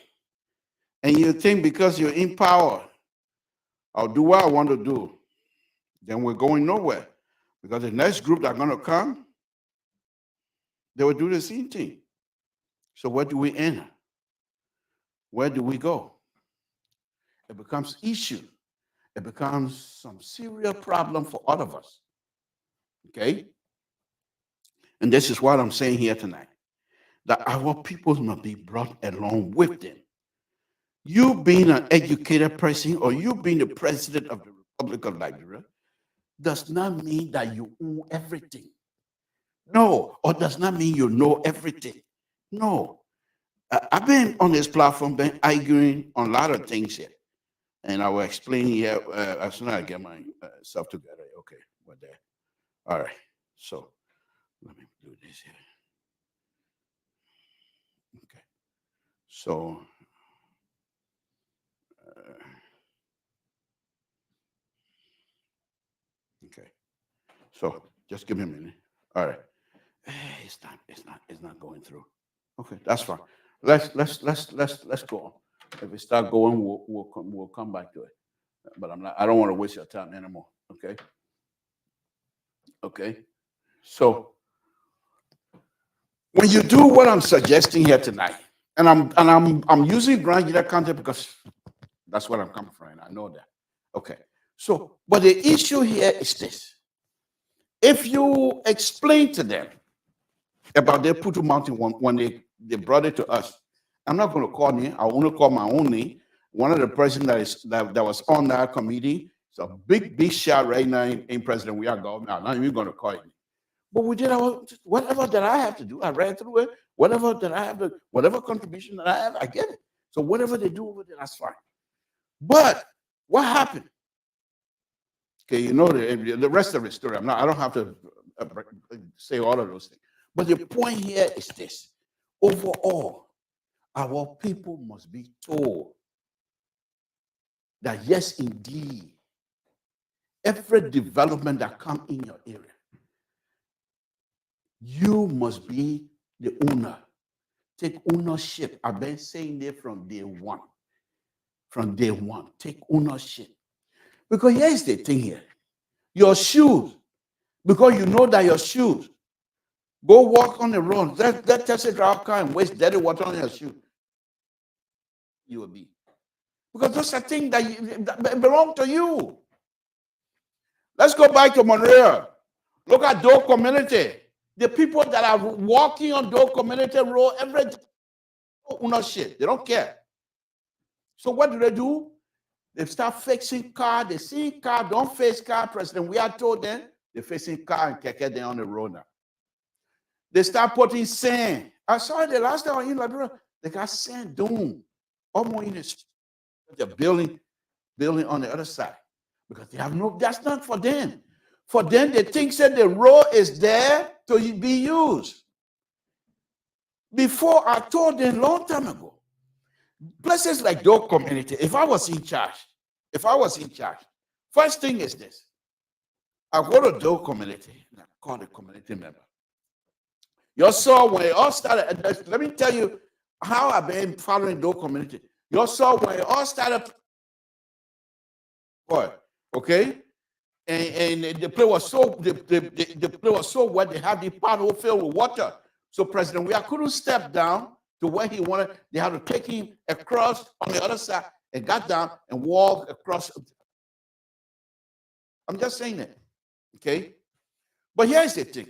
and you think because you're in power, I'll do what I want to do, then we're going nowhere. Because the next group that are going to come, they will do the same thing. So where do we enter? Where do we go? It becomes issue. It becomes some serious problem for all of us. Okay? And this is what I'm saying here tonight, that our people must be brought along with them. You being an educated person or you being the president of the Republic of Liberia does not mean that you own everything. No, or does not mean you know everything. No. I've been on this platform, been arguing on a lot of things here. And I will explain here as soon as I get myself together. Okay, we're there. All right. So let me do this here. Okay. So, okay. So just give me a minute. All right. It's not going through. Okay, that's fine. Let's go on. If we start going, we'll come back to it. But I don't want to waste your time anymore. Okay. Okay. So when you do what I'm suggesting here tonight, and I'm using Grand Jida County because that's what I'm coming from, and I know that. Okay. So, but the issue here is this. If you explain to them about their Putu Mountain when they brought it to us, I'm not going to call name. I only call my own name. One of the presidents that was on that committee, it's a big shot right now in President we are government. I'm not even going to call it. But we did whatever that I have to do. I read through it. Whatever that I have, whatever contribution that I have, I get it. So whatever they do with it, that's fine. But what happened? Okay, you know the rest of the story. I don't have to say all of those things. But the point here is this. Overall, our people must be told that yes, indeed, every development that comes in your area, you must be the owner. Take ownership. I've been saying it from day one. From day one, take ownership. Because here's the thing here. Your shoes, because you know that your shoes, go walk on the road. That taxi driver car and waste dirty water on your shoe. You will be. Because those are things that belong to you. Let's go back to Monroe. Look at Doe community. The people that are walking on Doe community road every day, ownership. They don't care. So what do? They start fixing car. They see car, don't face car. President, we are told them they're facing car and keke there on the road now. They start putting sand. I saw it the last time in Liberia. They got sand dune almost in the building on the other side because they have no. That's not for them. For them, they think that the road is there to be used. Before I told them long time ago, places like Doe community, if I was in charge, first thing is this. I go to Doe community and I call the community member. You saw when it all started, let me tell you how I've been following Doe community. You saw when it all started, okay? And the place was so wet, they had the pothole filled with water. So President, we couldn't step down to where he wanted. They had to take him across on the other side and got down and walk across. I'm just saying that, okay? But here's the thing.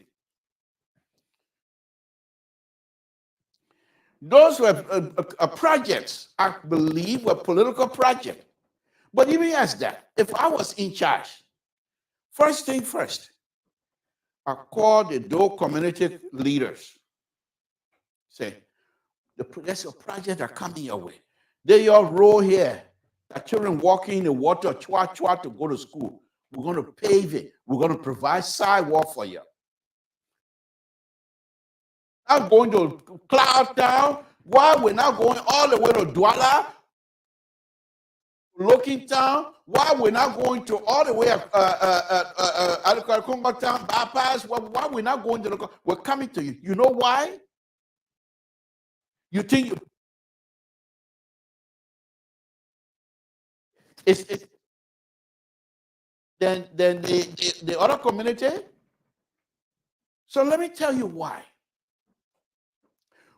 Those were projects, I believe, were political projects. But even as that, if I was in charge, first thing first, I called the Doe community leaders. Say, there's a project that coming your way. They all roll here. The children walking in the water, chwa to go to school. We're going to pave it. We're going to provide sidewalk for you. I'm going to Cloud Town. Why we're not going all the way to Douala, Looking Town? Why we're not going to all the way Congo Town bypass? Why we're not going to we're coming to you. You know why? You think it's then the other community? So let me tell you why.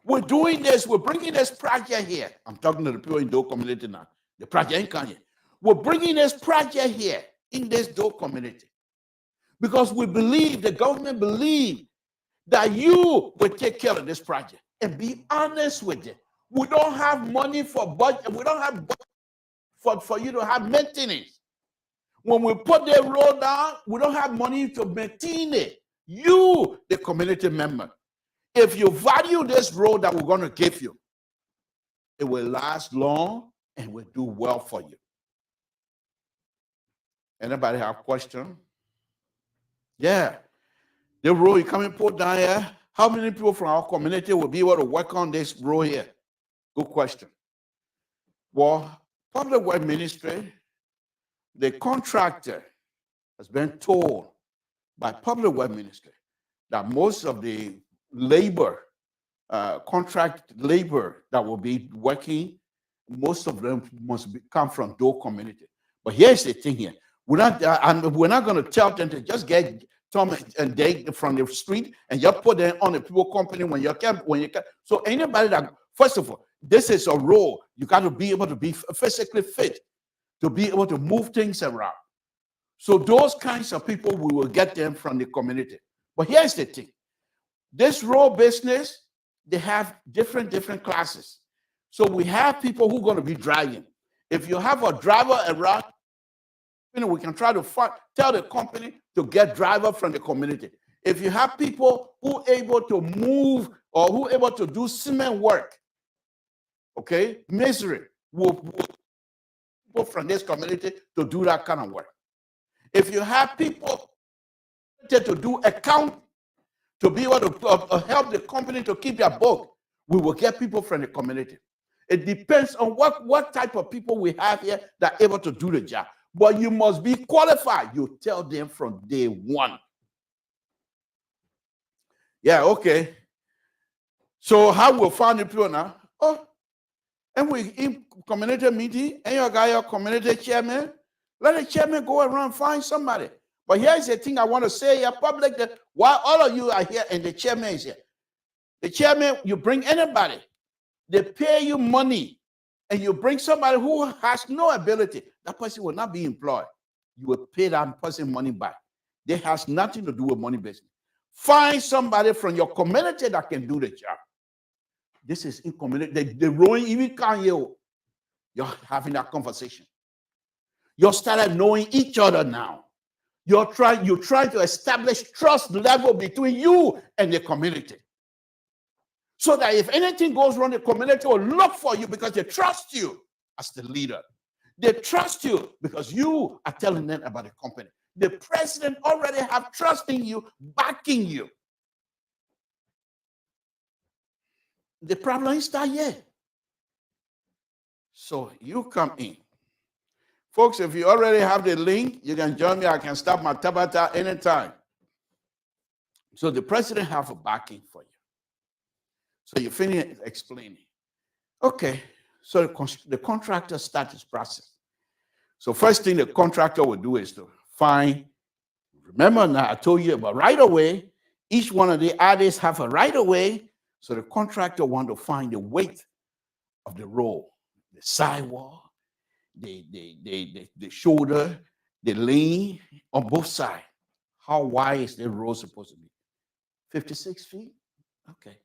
We're doing this, we're bringing this project here. I'm talking to the people in Doe community now. The project ain't coming. We're bringing this project here in this Doe community because we believe, the government believes that you will take care of this project. And be honest with it. We don't have money for budget. We don't have budget for you to have maintenance. When we put the road down, we don't have money to maintain it. You, the community member, if you value this road that we're going to give you, it will last long and will do well for you. Anybody have a question? Yeah. The road you coming put down here, how many people from our community will be able to work on this road here? Good question. Well, Public Works Ministry, the contractor has been told by Public Works Ministry that most of the labor, contract labor that will be working, most of them must come from Doe community. But here's the thing here. We're not going to tell them to just get Tom and Dave from the street and just put them on the people company when you can. So anybody that, first of all, this is a role. You got to be able to be physically fit to be able to move things around. So those kinds of people, we will get them from the community. But here's the thing. This road business, they have different classes. So we have people who are going to be driving. If you have a driver around, we can try to tell the company to get driver from the community. If you have people who are able to move or who are able to do cement work, okay, misery will people from this community to do that kind of work. If you have people to do account, to be able to help the company to keep their book, we will get people from the community. It depends on what type of people we have here that are able to do the job. But you must be qualified. You tell them from day one. Yeah, okay. So how we'll find the people now? Oh, and we in community meeting, and you got your community chairman. Let the chairman go around and find somebody. But here's the thing I want to say here, public, that while all of you are here and the chairman is here, the chairman, you bring anybody, they pay you money, and you bring somebody who has no ability, that person will not be employed. You will pay that person money back. That has nothing to do with money business. Find somebody from your community that can do the job. This is in community. The rowing even can't you. You're having that conversation. You started knowing each other now. You're trying to establish trust level between you and the community. So that if anything goes wrong, the community will look for you because they trust you as the leader. They trust you because you are telling them about the company. The president already have trust in you, backing you. The problem is not yet. So you come in. Folks, if you already have the link, you can join me. I can stop my tabata anytime. So the president have a backing for you. So you finish explaining. Okay, so the contractor starts his process. So first thing the contractor will do is to find, remember now I told you about right away. Each one of the artists have a right away. So the contractor want to find the weight of the road, the sidewall, the shoulder, the lane on both sides. How wide is the road supposed to be? 56 feet? Okay.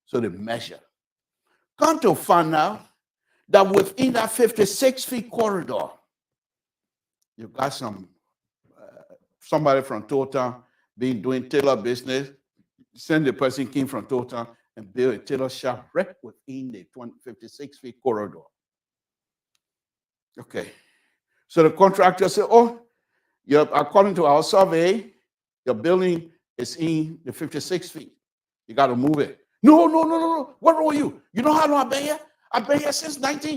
So they measure. Come to find out that within that 56 feet corridor, you got somebody from Total doing tailor business. Send the person came from Total and build a tailor shop right within the 56 feet corridor. Okay. So the contractor said, oh, according to our survey, your building is in the 56 feet. You got to move it. No. What wrong with you? You know how long I've been here? I've been here since 2000,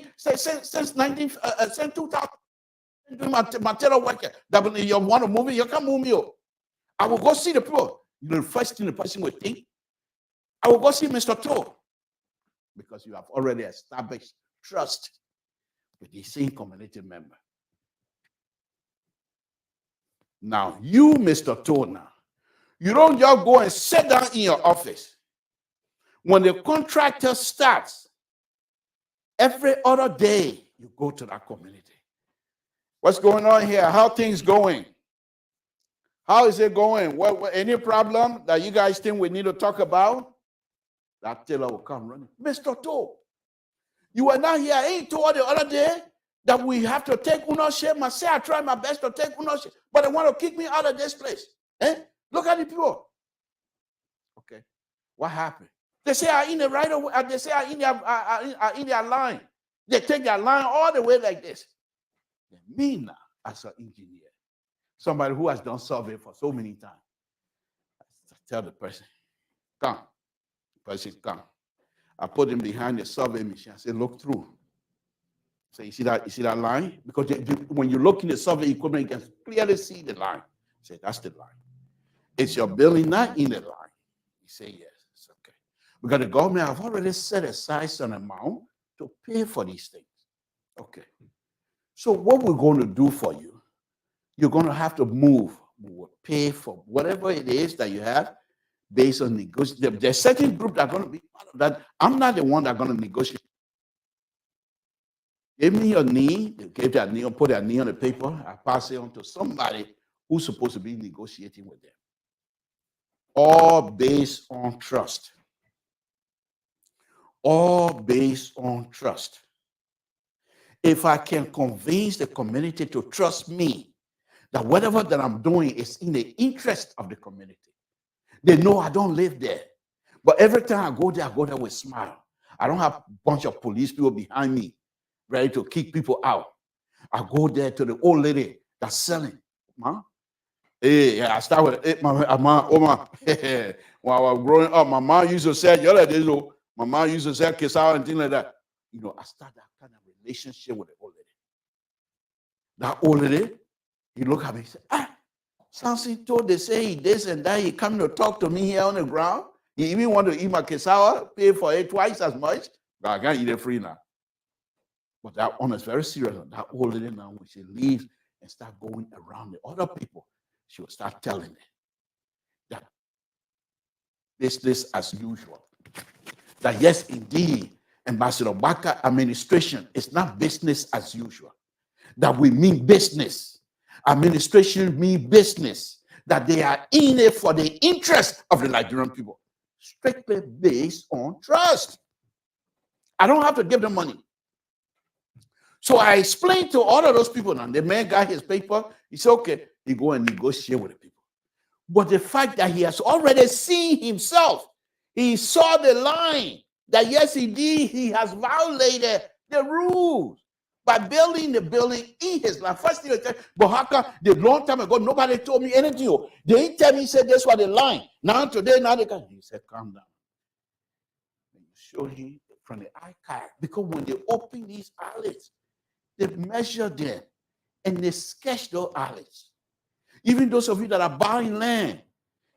doing my tailor work. That you want to move it, you can't move me. I will go see the people. You know, the first thing the person would think, I will go see Mr. Toe. Because you have already established trust with the same community member. Now, you, Mr. Toe, now, you don't just go and sit down in your office. When the contractor starts, every other day, you go to that community. What's going on here? How things going? How is it going? What any problem that you guys think we need to talk about? That tailor will come running. Mr. Toe, you were not here. I ain't told the other day that we have to take ownership. I say I try my best to take ownership, but they want to kick me out of this place. Look at the people. Okay, what happened? They say I'm in the right of way. They say I'm in their line. They take their line all the way like this. Me now, as an engineer, somebody who has done survey for so many times, I tell the person, come. The person come. I put him behind the survey machine. I say, look through. So you see that line? Because when you look in the survey equipment, you can clearly see the line. I say, that's the line. Is your building not in the line? You say, yes. It's okay. Because the government have already set aside some amount to pay for these things. Okay. So what we're going to do for you, you're going to have to move. We will pay for whatever it is that you have based on negotiation. There's certain group that are going to be part of that. I'm not the one that's going to negotiate. Give me your knee. They gave that knee, put that knee on the paper. I pass it on to somebody who's supposed to be negotiating with them. All based on trust. All based on trust. If I can convince the community to trust me, that whatever that I'm doing is in the interest of the community. They know I don't live there. But every time I go there with a smile. I don't have a bunch of police people behind me ready to kick people out. I go there to the old lady that's selling. Huh? Hey, I start with hey, mama, Oma. When I was growing up, my mom used to say, my mom used to say Kesau and things like that. You know, I started that kind of relationship with the old lady. That old lady, he looked at me and said, Samson told they say he this and that. He come to talk to me here on the ground. He even want to eat my Kesau, pay for it twice as much. But I can't eat it free now. But that one is very serious. That old lady now, when she leaves and start going around the other people, she will start telling them that this as usual. That yes, indeed, Ambassador Baka administration is not business as usual. That we mean business. Administration mean business. That they are in it for the interest of the Nigerian people. Strictly based on trust. I don't have to give them money. So I explained to all of those people, and the man got his paper. He said, okay, he go and negotiate with the people. But the fact that he has already seen himself, he saw the line that yes, indeed, he has violated the rules by building the building in his land. First thing, but how come the long time ago, nobody told me anything? They didn't tell me, he said, this was the line. Now today, now they can. He said, calm down. And you show him from the archive, because when they open these alleys, they measure them and they sketch those alleys. Even those of you that are buying land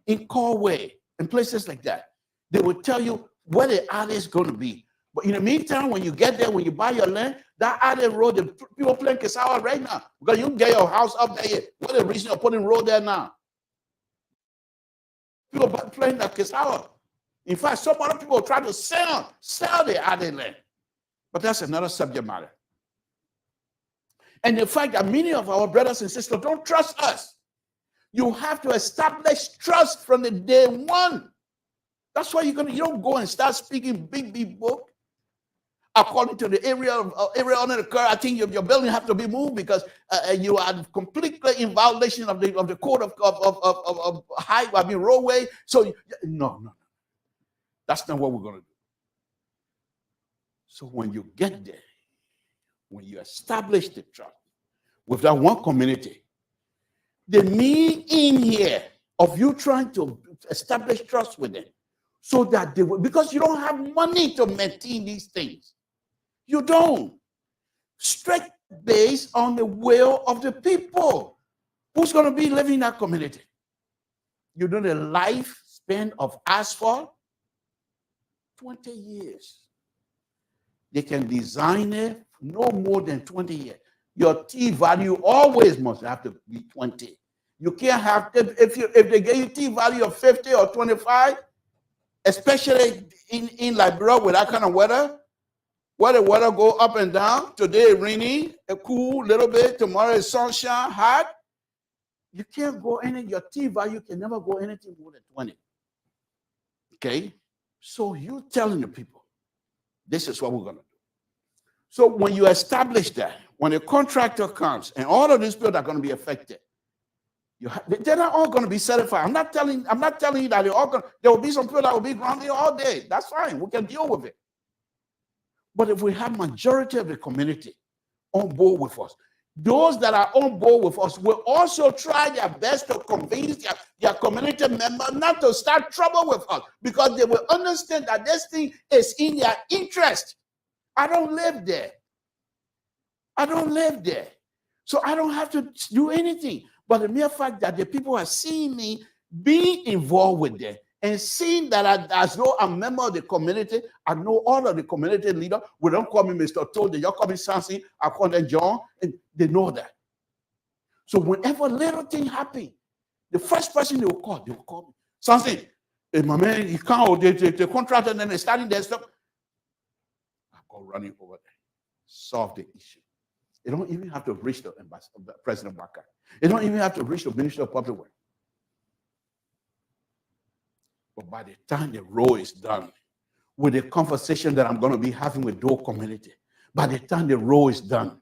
in Corway and places like that, they will tell you where the alley is going to be. But in the meantime, when you get there, when you buy your land, that alley road, the people playing Kesawa right now, because you can get your house up there. What the reason of putting road there now? People playing that Kesawa. In fact, some other people try to sell the alley land. But that's another subject matter. And the fact that many of our brothers and sisters don't trust us. You have to establish trust from the day one. That's why you don't go and start speaking big book. According to the area under the curve, I think your building have to be moved because you are completely in violation of the code of roadway. So no. That's not what we're going to do. So when you get there, when you establish the trust with that one community, the mean in here of you trying to establish trust with them so that they will, because you don't have money to maintain these things. You don't. Straight based on the will of the people. Who's going to be living in that community? You know the lifespan of asphalt? 20 years. They can design it no more than 20 years. Your T value always must have to be 20. You can't have, if they give you T value of 50 or 25, especially in Liberia with that kind of weather, where the weather go up and down, today rainy, a cool little bit, tomorrow is sunshine, hot, you can't go your T value can never go anything more than 20. Okay? So you telling the people, this is what we're going to do. So when you establish that, when a contractor comes and all of these people are going to be affected, they're not all going to be certified. I'm not telling you that they're all going. There will be some people that will be grounded all day. That's fine. We can deal with it. But if we have majority of the community on board with us, those that are on board with us will also try their best to convince their community members not to start trouble with us because they will understand that this thing is in their interest. I don't live there. So I don't have to do anything. But the mere fact that the people are seeing me being involved with them and seeing that as though I'm a member of the community, I know all of the community leaders. We don't call me Mr. Toad, you call me Samson, I call them John, and they know that. So whenever little thing happen, the first person they will call me. Samson, hey, my man, you can't, the contractor, and then they starting their stuff. I go running over there, solve the issue. They don't even have to reach the President Baka. They don't even have to reach the Minister of Public Works. But by the time the road is done, with the conversation that I'm going to be having with Dole community, by the time the road is done,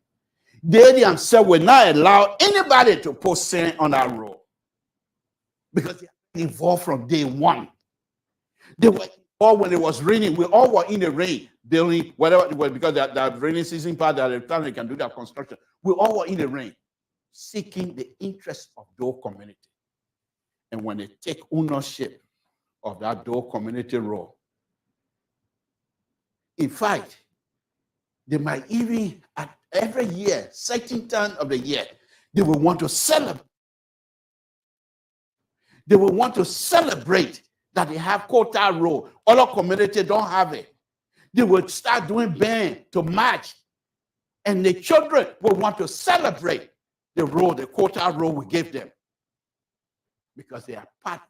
they themselves will not allow anybody to put sand on that road. Because they are involved from day one. They were involved when it was raining. We all were in the rain, building, whatever, because the rainy season part, that the time they can do their construction. We all were in the rain, seeking the interest of Dole community. And when they take ownership of that Dole community road, in fact, they might even, at every year, certain time of the year, they will want to celebrate. They will want to celebrate that they have quota road. Other communities don't have it. They will start doing band to match. And the children will want to celebrate the road, the quota road we gave them. Because they are part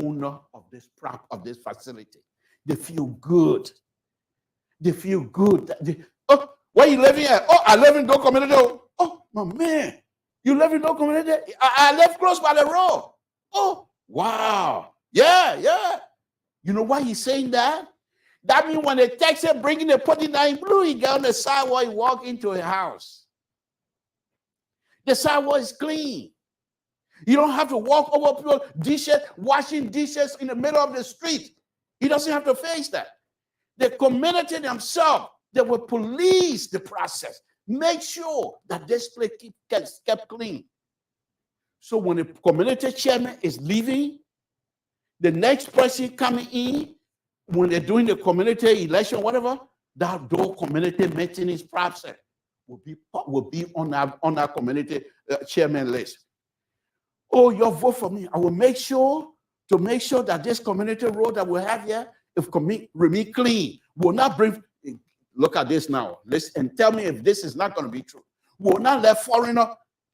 owner of this facility. They feel good. They feel good. Oh, where you living at? Oh, I live in Dole community. Oh, my man, you live in Dole community? I live close by the road. Oh, wow. Yeah. You know why he's saying that? That means when they text him, bringing the put it down in blue, he get on the sidewalk, he walk into a house. The sidewalk is clean. You don't have to walk over people dishes, washing dishes in the middle of the street. He doesn't have to face that. The community themselves, they will police the process, make sure that this place gets kept clean. So when the community chairman is leaving, the next person coming in, when they're doing the community election, whatever, that Dole community maintenance process will be on our community chairman list. Oh, your vote for me. I will make sure that this community road that we have here, if remain clean, will not bring. Look at this now. Listen and tell me if this is not going to be true. We will not let foreigner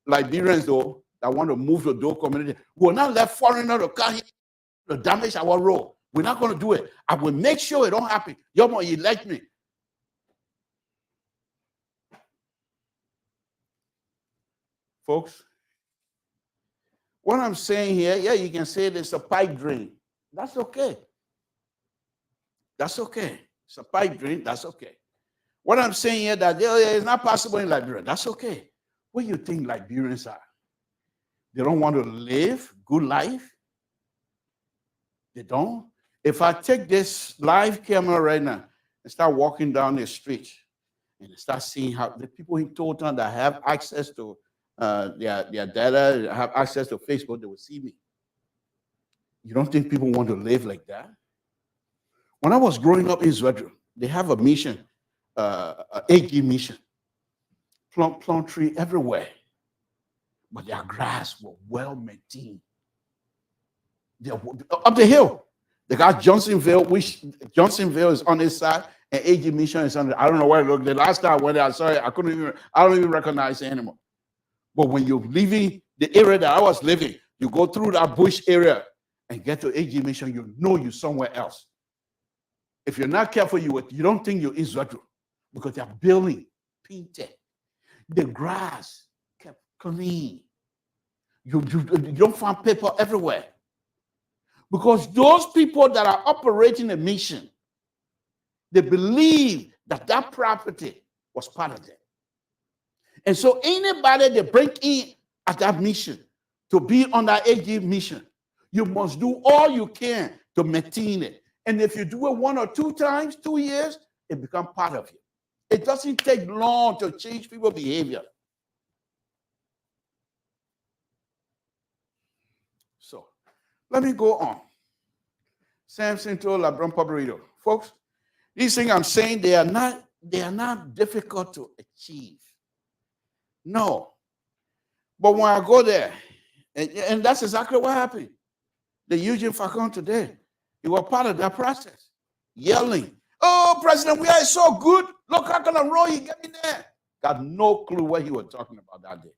Liberians though that want to move to Dole community. We will not let foreigner to come here to damage our road. We're not going to do it. I will make sure it don't happen. You elect me. Folks, what I'm saying here, yeah, you can say there's a pipe drain. That's okay. That's okay. It's a pipe drain. That's okay. What I'm saying here that it's not possible in Liberia. That's okay. What do you think Liberians are? They don't want to live good life? They don't? If I take this live camera right now and start walking down the street and start seeing how the people in Total that have access to their data, have access to Facebook, they will see me. You don't think people want to live like that? When I was growing up in Israel, they have a mission, AG mission, plum tree everywhere, but their grass were well maintained. They're up the hill. They got Johnsonville, which Johnsonville is on this side, and AG mission is on the. I don't know where it looked. The last time I went there, I saw it. I don't even recognize it anymore. But when you're leaving the area that I was living, you go through that bush area and get to AG mission, you know you're somewhere else. If you're not careful, you don't think you're Israel because they're building, painted. The grass kept clean. You don't find paper everywhere. Because those people that are operating a mission, they believe that property was part of them. And so anybody they bring in at that mission to be on that AG mission, you must do all you can to maintain it. And if you do it 1 or 2 times, 2 years, it becomes part of you. It doesn't take long to change people's behavior. So let me go on. Samson told LeBron Pabrito, folks, these things I'm saying, they are not difficult to achieve. No. But when I go there, and that's exactly what happened. The Eugene Falcon today, he was part of that process, yelling, oh, President, we are so good. Look how kind of road he got in there. Got no clue what he was talking about that day.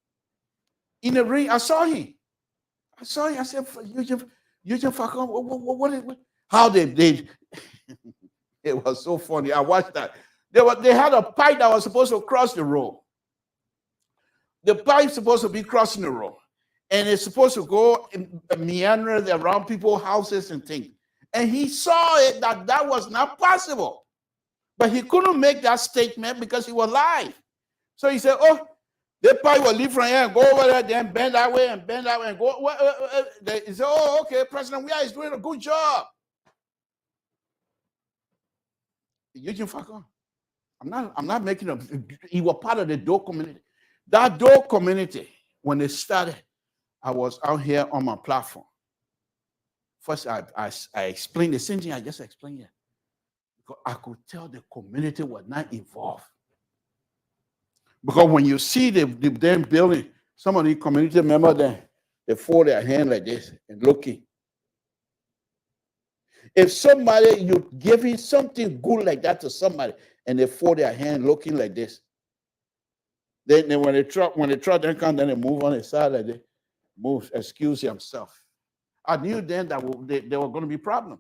In the ring, I saw him. I said, Eugene Falcon, what how they did. It was so funny. I watched that. They had a pipe that was supposed to cross the road. The pipe's supposed to be crossing the road. And it's supposed to go in meander around people's houses and things. And he saw it that was not possible. But he couldn't make that statement because he was live. So he said, oh, the pipe will leave from here and go over there, then bend that way and go. He said, oh, okay, President Weah is doing a good job. Eugene Falcon, I'm not making a, he was part of the Dole community. That Dole community, when they started, I was out here on my platform. First, I explained the same thing I just explained here. Because I could tell the community was not involved. Because when you see the damn building, some of the community members there, they fold their hand like this and looking. If somebody, you're giving something good like that to somebody, and they fold their hand looking like this, then when the truck then comes, then they move on the side like this, move, excuse himself. I knew then that there were going to be problems.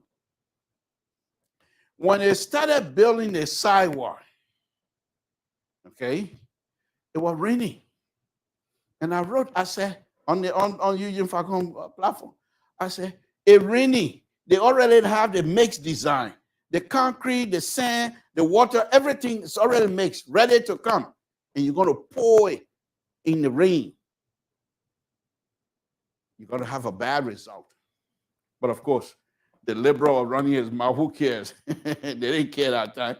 When they started building the sidewalk, okay, it was raining. And I said, on Eugene Falcon platform, I said, it's raining. They already have the mixed design. The concrete, the sand, the water, everything is already mixed, ready to come. And you're going to pour it in the rain. You're going to have a bad result. But of course, the liberal are running his mouth. Who cares? They didn't care that time.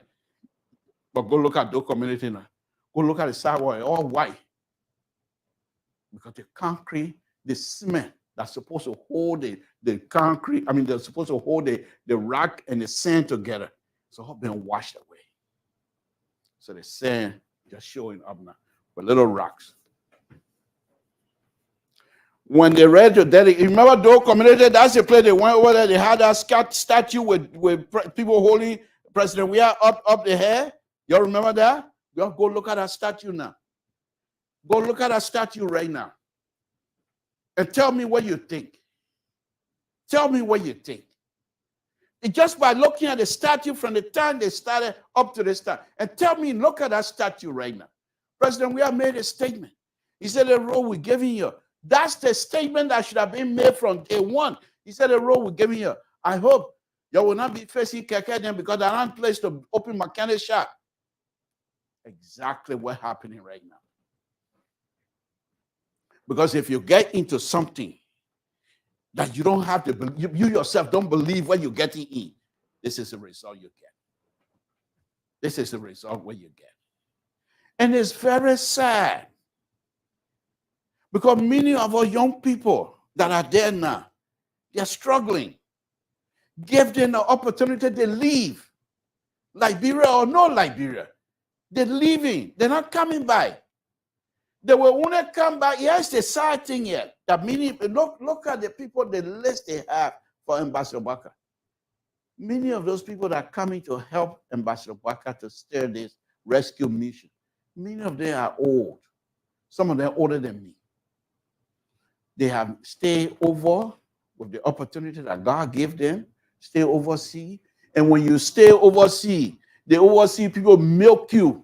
But go look at those community now. Go look at the sidewalk, all white. Because the concrete, the cement that's supposed to hold the concrete, they're supposed to hold the rock and the sand together. It's all been washed away. So the sand just showing up now with little rocks. When they read to dedicate, remember those community, that's the place they went over there, they had that statue with people holding President We are up the hair. Y'all remember that? Y'all go look at that statue now. Go look at that statue right now. And tell me what you think. Tell me what you think. And just by looking at the statue from the time they started up to this time, and tell me, look at that statue right now. President, we have made a statement. He said the road we're giving you. That's the statement that should have been made from day one. He said the road we're giving you. I hope you will not be facing Keke then because there aren't place to open mechanic shop. Exactly what's happening right now. Because if you get into something that you don't have to believe, you yourself don't believe what you're getting in, this is the result you get. This is the result what you get. And it's very sad. Because many of our young people that are there now, they're struggling. Give them the opportunity to leave. Liberia or no Liberia. They're leaving. They're not coming back. They will only come back. Here's the sad thing here. That many, look at the people, the list they have for Ambassador Baka. Many of those people that are coming to help Ambassador Baka to steer this rescue mission, many of them are old. Some of them older than me. They have stayed over with the opportunity that God gave them, stay overseas. And when you stay overseas, the overseas people milk you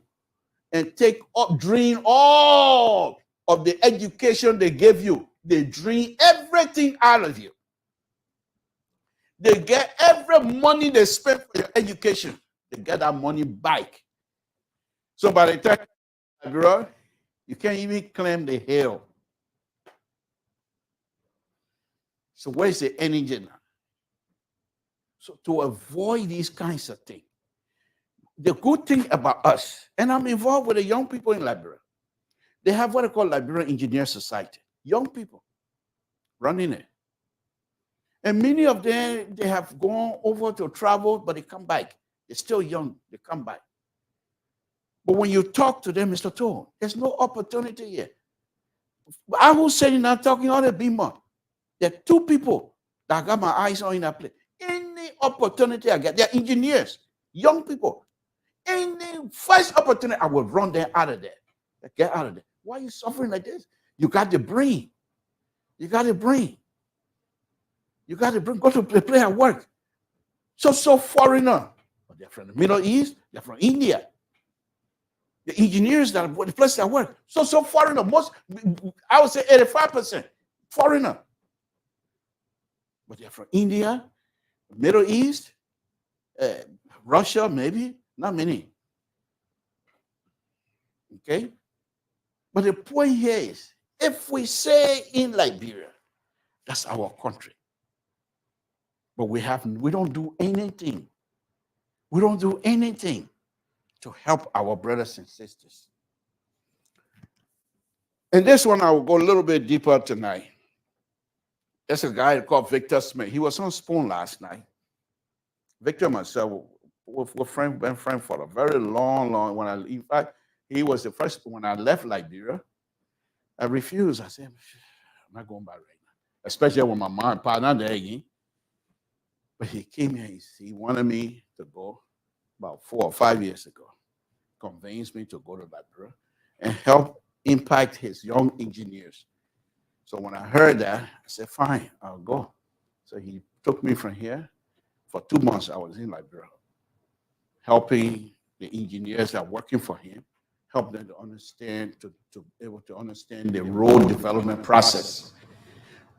and take up, drain all of the education they gave you. They drain everything out of you. They get every money they spend for your education. They get that money back. So by the time you can't even claim the hill. So where's the energy now? So to avoid these kinds of things, the good thing about us, and I'm involved with the young people in Liberia, they have what they call Liberian Engineer Society. Young people running it. And many of them, they have gone over to travel, but they come back. They're still young, they come back. But when you talk to them, Mr. Tone, there's no opportunity here. I was saying now, talking all the Bima. There are two people that I got my eyes on in that place. Any opportunity I get, they're engineers, young people. Any first opportunity, I will run them out of there. Get out of there. Why are you suffering like this? You got the brain. You got the brain. You got the brain. Go to play at work. So foreigner. But they're from the Middle East. They're from India. The engineers that are the place at work. So foreigner. Most, I would say 85% foreigner. But they're from India, Middle East, Russia, maybe, not many. Okay? But the point here is, if we say in Liberia, that's our country. But we don't do anything. We don't do anything to help our brothers and sisters. And this one, I will go a little bit deeper tonight. There's a guy called Victor Smith. He was on Spoon last night. Victor and myself were friends for a very long. In fact, he was the first when I left Liberia. I refused. I said, I'm not going back right now, especially when my mom partner there again. But he came here. He wanted me to go about 4 or 5 years ago. Convinced me to go to Liberia and help impact his young engineers. So when I heard that, I said, fine, I'll go. So he took me from here. For 2 months, I was in Liberia, helping the engineers that are working for him, help them to understand, to be able to understand the road development process.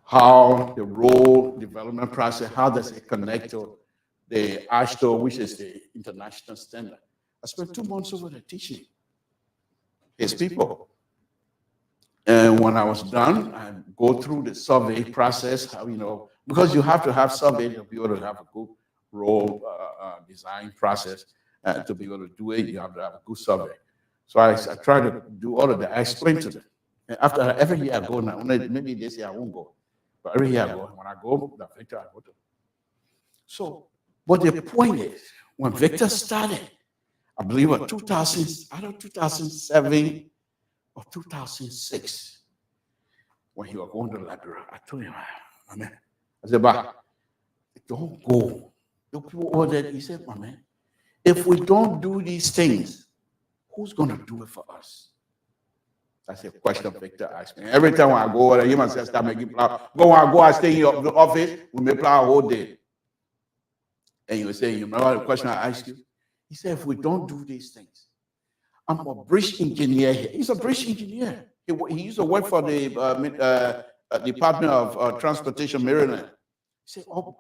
How the road development process, how does it connect to the AASHTO, which is the international standard. I spent 2 months over there teaching his people. And when I was done, I go through the survey process, how, because you have to have survey to be able to have a good road design process. To be able to do it, you have to have a good survey. So I try to do all of that. I explain to them. And after every year I go now, maybe this year I won't go, but every year I go. When I go, the Victor, I go to. So, but the point is, when Victor started, I believe in 2007 or 2006, when he was going to Liberia, I told him, man, I said, "Bah, don't go." The people ordered. He said, "My man, if we don't do these things, who's going to do it for us?" That's a question Victor asked me. Every time I go there, he must start making plow. I stay in the office, we may plow a whole day. And you say, you remember the question I asked you? He said, if we don't do these things, I'm a bridge engineer here. He's a bridge engineer. He used to work for the Department of Transportation, Maryland. He said, oh,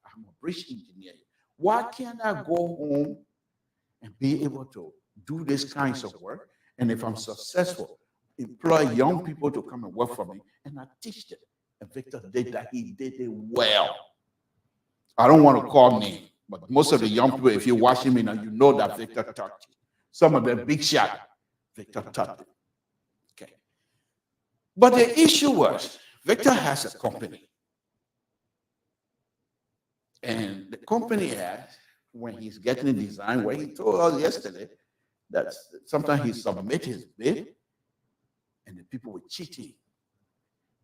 I'm a bridge engineer. Why can't I go home and be able to do these kinds of work? And if I'm successful, employ young people to come and work for me, and I teach them. And Victor did that. He did it well. I don't want to call names, but most of the young people, if you're watching me now, you know that Victor taught you. Some of them big shot, Victor taught them. Okay. But the issue was, Victor has a company. And the company has, when he's getting a design, where he told us yesterday that sometimes he submits his bid, and the people were cheating.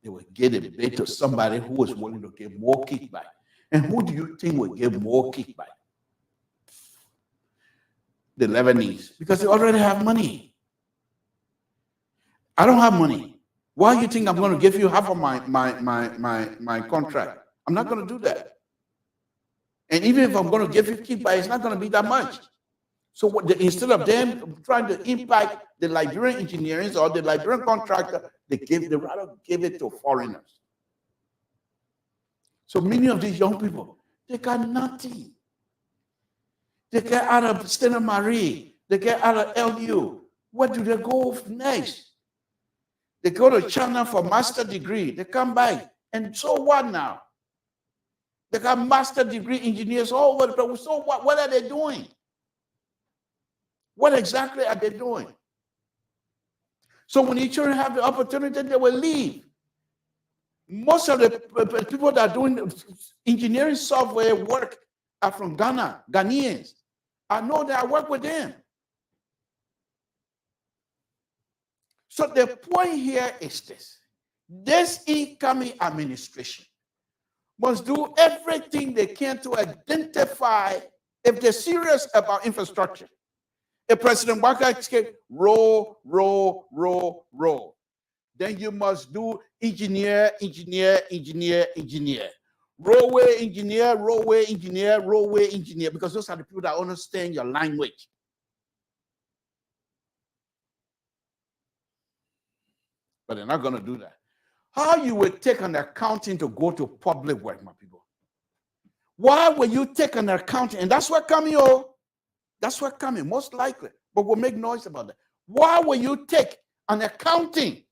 They would get a bid to somebody who was willing to give more kickback. And who do you think will give more kickback? The Lebanese, because they already have money. I don't have money. Why do you think I'm going to give you half of my contract? I'm not going to do that. And even if I'm going to give you kickback, it's not going to be that much. So instead of them trying to impact the Liberian engineers or the Liberian contractor, they rather give it to foreigners. So many of these young people, they got nothing. They get out of Stella Marie, they get out of LU. Where do they go next? They go to China for master degree. They come back, and so what now? They got master degree engineers all over the place. So what are they doing? What exactly are they doing? So when the children have the opportunity, they will leave. Most of the people that are doing engineering software work are from Ghana, Ghanaians. I know that I work with them. So the point here is this. This incoming administration must do everything they can to identify if they're serious about infrastructure. If President Walker said, roll, then you must do engineer. Roadway engineer, because those are the people that understand your language. But they're not going to do that. How you will take an accounting to go to public work, my people? Why will you take an accounting? And that's what coming, that's what coming, most likely. But we'll make noise about that. Why will you take an accounting?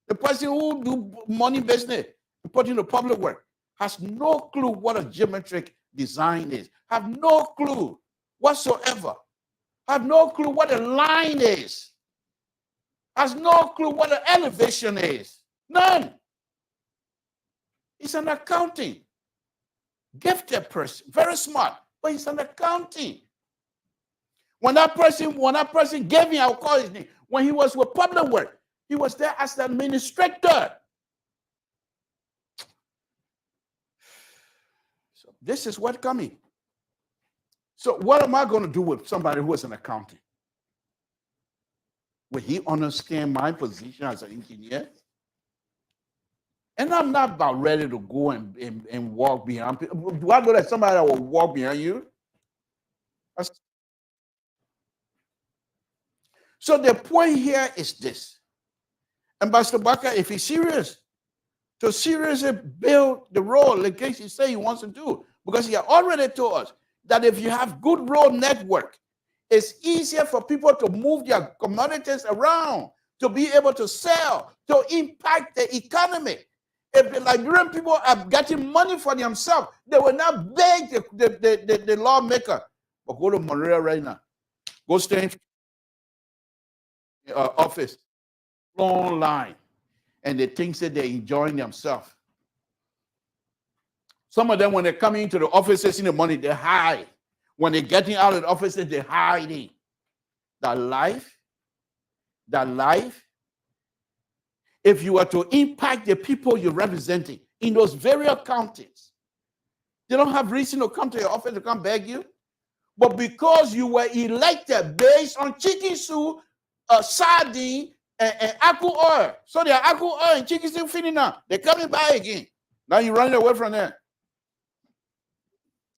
The person who do money business and put into public work has no clue what a geometric design is. Have no clue whatsoever. Have no clue what a line is. Has no clue what an elevation is. None. He's an accounting. Gifted person, very smart, but he's an accounting. When that person gave me, I'll call his name. When he was with public work, he was there as the administrator. So this is what's coming. So what am I going to do with somebody who is an accountant? Will he understand my position as an engineer? And I'm not about ready to go and walk behind people. Do I know that somebody that will walk behind you? So the point here is this. Ambassador Barker, if he's serious, to seriously build the role in case he say he wants to do, because he already told us that if you have good road network, it's easier for people to move their commodities around, to be able to sell, to impact the economy. If the Liberian people are getting money for themselves, they will not beg the lawmaker. But go to Monrovia right now. Go stay in office, long line, and they think that they're enjoying themselves. Some of them, when they're coming into the offices in the money, they hide. When they're getting out of the offices, they're hiding. That life, if you are to impact the people you're representing in those various counties, they don't have reason to come to your office to come beg you. But because you were elected based on chicken soup, sardine, and apple oil. So their apple oil and chicken soup feeding now. They're coming by again. Now you're running away from them.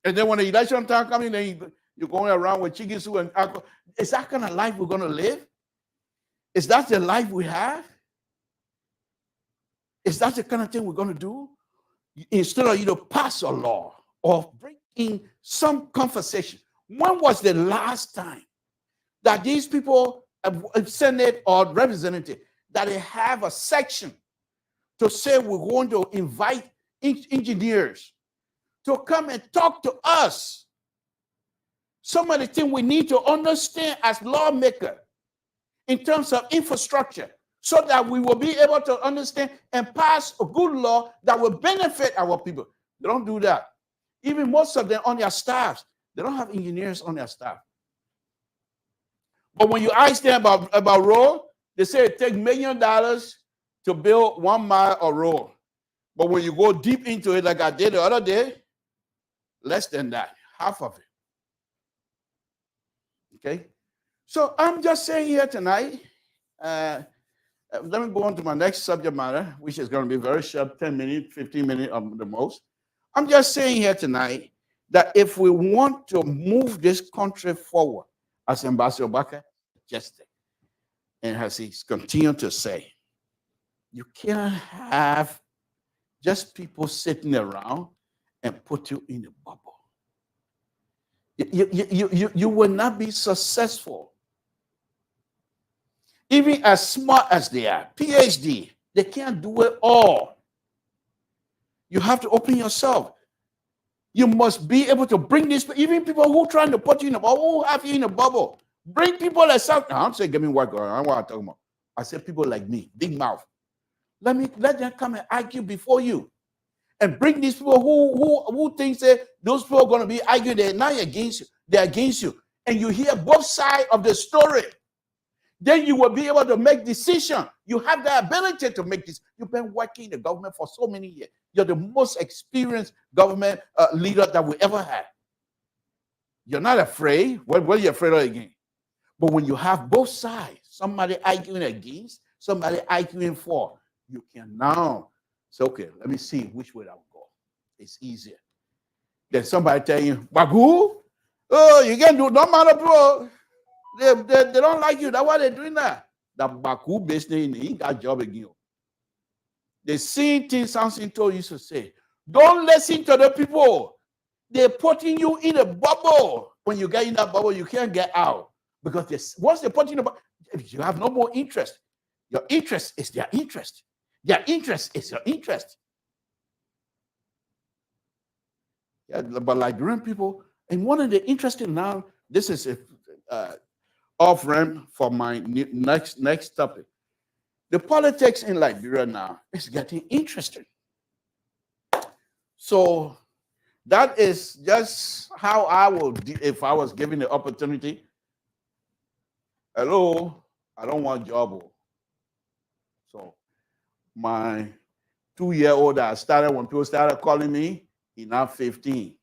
And then when the election time comes in, then you're going around with chicken soup and alcohol. Is that kind of life we're going to live? Is that the life we have? Is that the kind of thing we're going to do? Instead of, pass a law or bring in some conversation. When was the last time that these people, Senate or representative, that they have a section to say we're going to invite engineers to come and talk to us? Some of the things we need to understand as lawmakers in terms of infrastructure, so that we will be able to understand and pass a good law that will benefit our people. They don't do that. Even most of them on their staffs, they don't have engineers on their staff. But when you ask them about road, they say it takes $1 million to build 1 mile of road. But when you go deep into it, like I did the other day, less than that, half of it. Okay? So I'm just saying here tonight, let me go on to my next subject matter, which is going to be very short, 10 minutes, 15 minutes at the most. I'm just saying here tonight that if we want to move this country forward, as Ambassador Barker suggested, and as he's continued to say, you can't have just people sitting around and put you in a bubble. You will not be successful. Even as smart as they are, PhD, they can't do it all. You have to open yourself. You must be able to bring this, even people who are trying to put you in a bubble, who have you in a bubble. Bring people like South. I don't say give me what girl. I don't want to talk about. I say people like me, big mouth. Let them come and argue before you. And bring these people who think that those people are going to be arguing, they're not against you, they're against you. And you hear both sides of the story. Then you will be able to make decisions. You have the ability to make this. You've been working in the government for so many years. You're the most experienced government leader that we ever had. You're not afraid. What are you afraid of again? But when you have both sides, somebody arguing against, somebody arguing for, you can now say, okay, let me see which way I'll go. It's easier. Then somebody tell you, Bagu, oh, you can't do no matter, bro. They don't like you. That's why they're doing that. The Baku business, he got job again. The same thing Samson told you to say. Don't listen to the people. They're putting you in a bubble. When you get in that bubble, you can't get out. Because once they put you in a bubble, you have no more interest. Your interest is their interest. Their interest is your interest. Yeah, but Liberian people, and one of the interesting now, this is off-ramp for my next topic. The politics in Liberia now is getting interesting. So that is just how I will, if I was given the opportunity. Hello, I don't want job. So my 2-year-old that I started, when people started calling me, he's now 15.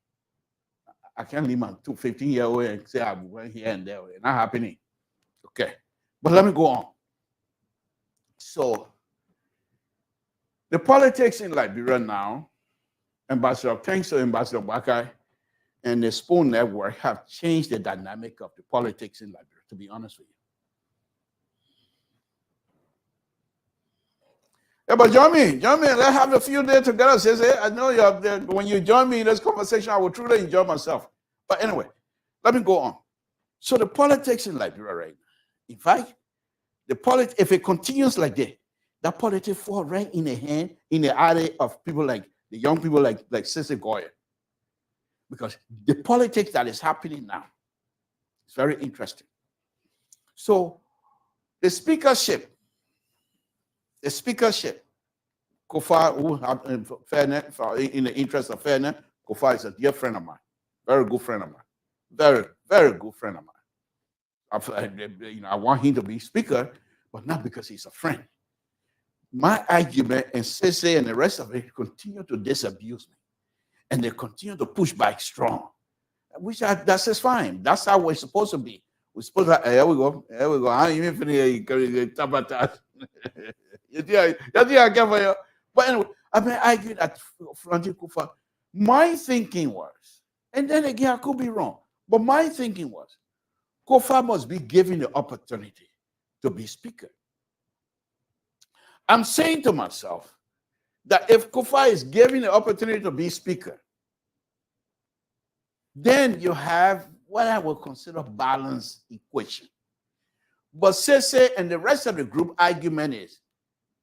I can't leave my 15-year-old and say I went here and there. It's not happening. Okay. But let me go on. So the politics in Liberia now, thanks to Ambassador Bakai and the Spoon Network, have changed the dynamic of the politics in Liberia, to be honest with you. Yeah, but join me, let's have a few days together. Says, I know you have there. When you join me in this conversation, I will truly enjoy myself. But anyway, let me go on. So the politics in Liberia right now, in fact, if it continues like that politics fall right in the hand, in the eye of people like the young people like Sissy Goya. Because the politics that is happening now is very interesting. So the speakership, Kofa, who have fairness, in the interest of fairness, Kofa is a dear friend of mine, very good friend of mine, very, very good friend of mine. I want him to be speaker, but not because he's a friend. My argument and Sese and the rest of it continue to disabuse me, and they continue to push back strong, which that's just fine. That's how we're supposed to be. We're supposed to. Here we go. I ain't even finished. But anyway, I've been arguing at Franti Kufa. My thinking was, and then again, I could be wrong, but my thinking was, Kofa must be given the opportunity to be speaker. I'm saying to myself that if Kofa is given the opportunity to be speaker, then you have what I would consider balanced equation. But Sese and the rest of the group argument is,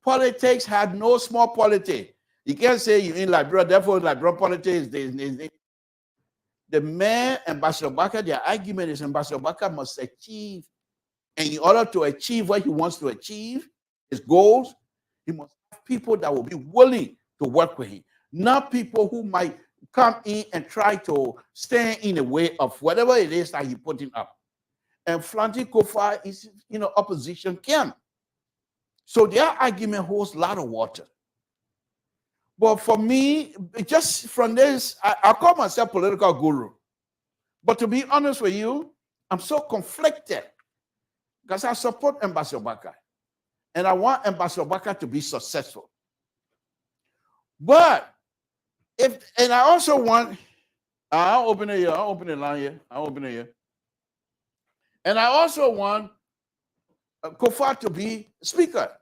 politics had no small politics. You can't say you're in Liberia, therefore Liberian politics is the man, Ambassador Baka, their argument is Ambassador Baka must achieve, and in order to achieve what he wants to achieve, his goals, he must have people that will be willing to work with him, not people who might come in and try to stand in the way of whatever it is that he's putting up. And Flanty Kofa is in an opposition camp. So their argument holds a lot of water. But for me, just from this, I call myself political guru. But to be honest with you, I'm so conflicted because I support Ambassador Baka. And I want Ambassador Baka to be successful. But and I also want, I'll open it here, I'll open the line here, I'll open it here. And I also want Kofa to be speaker.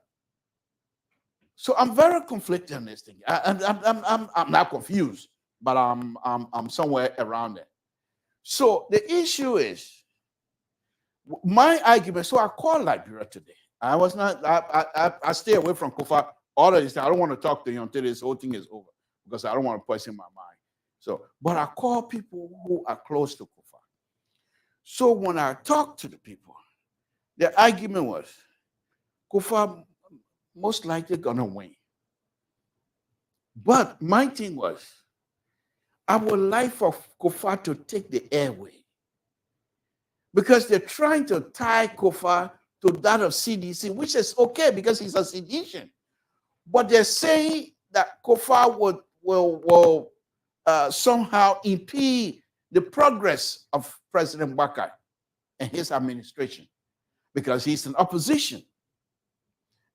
So I'm very conflicted on this thing. I'm not confused, but I'm somewhere around it. So the issue is my argument. So I called Liberia today. I was not. I stay away from Kofa all of this. I don't want to talk to him until this whole thing is over because I don't want to poison my mind. So, but I call people who are close to Kofa. So when I talked to the people, the argument was Kofa most likely gonna win. But my thing was, I would like for Kofa to take the airway because they're trying to tie Kofa to that of CDC, which is okay because he's a sedition. But they're saying that Kofa will somehow impede the progress of President Baka and his administration because he's in opposition.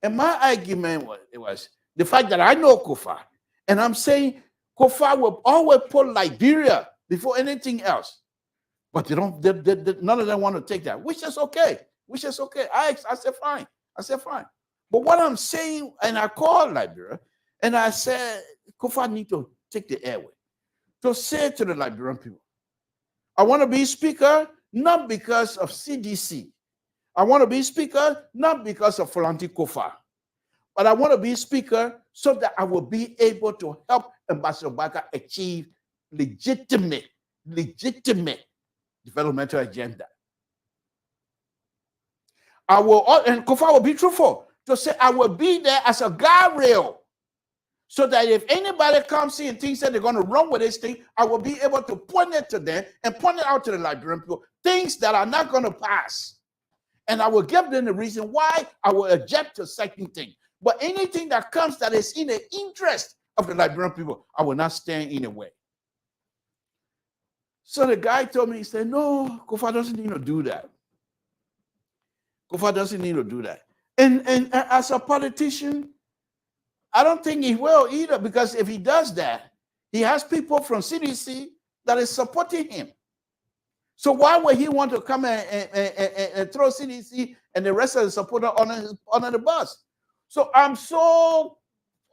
And my argument was the fact that I know Kofa, and I'm saying Kofa will always put Liberia before anything else. But they don't. None of them want to take that, which is okay. Which is okay. I said fine. I said fine. But what I'm saying, and I called Liberia, and I said Kofa need to take the airway to say to the Liberian people, I want to be speaker not because of CDC. I want to be speaker not because of Flanty Kofa, but I want to be speaker so that I will be able to help Ambassador Baka achieve legitimate developmental agenda. I will, and Kofa will be truthful to say I will be there as a guardrail So that if anybody comes in and thinks that they're going to run with this thing, I will be able to point it to them and point it out to the Liberian people, things that are not going to pass. And I will give them the reason why I will object to certain things. But anything that comes that is in the interest of the Liberian people, I will not stand in the way. So the guy told me, he said, no, Kofa doesn't need to do that. Kofa doesn't need to do that. And as a politician, I don't think he will either, because if he does that, he has people from CDC that is supporting him. So why would he want to come and throw CDC and the rest of the supporter under the bus? So I'm so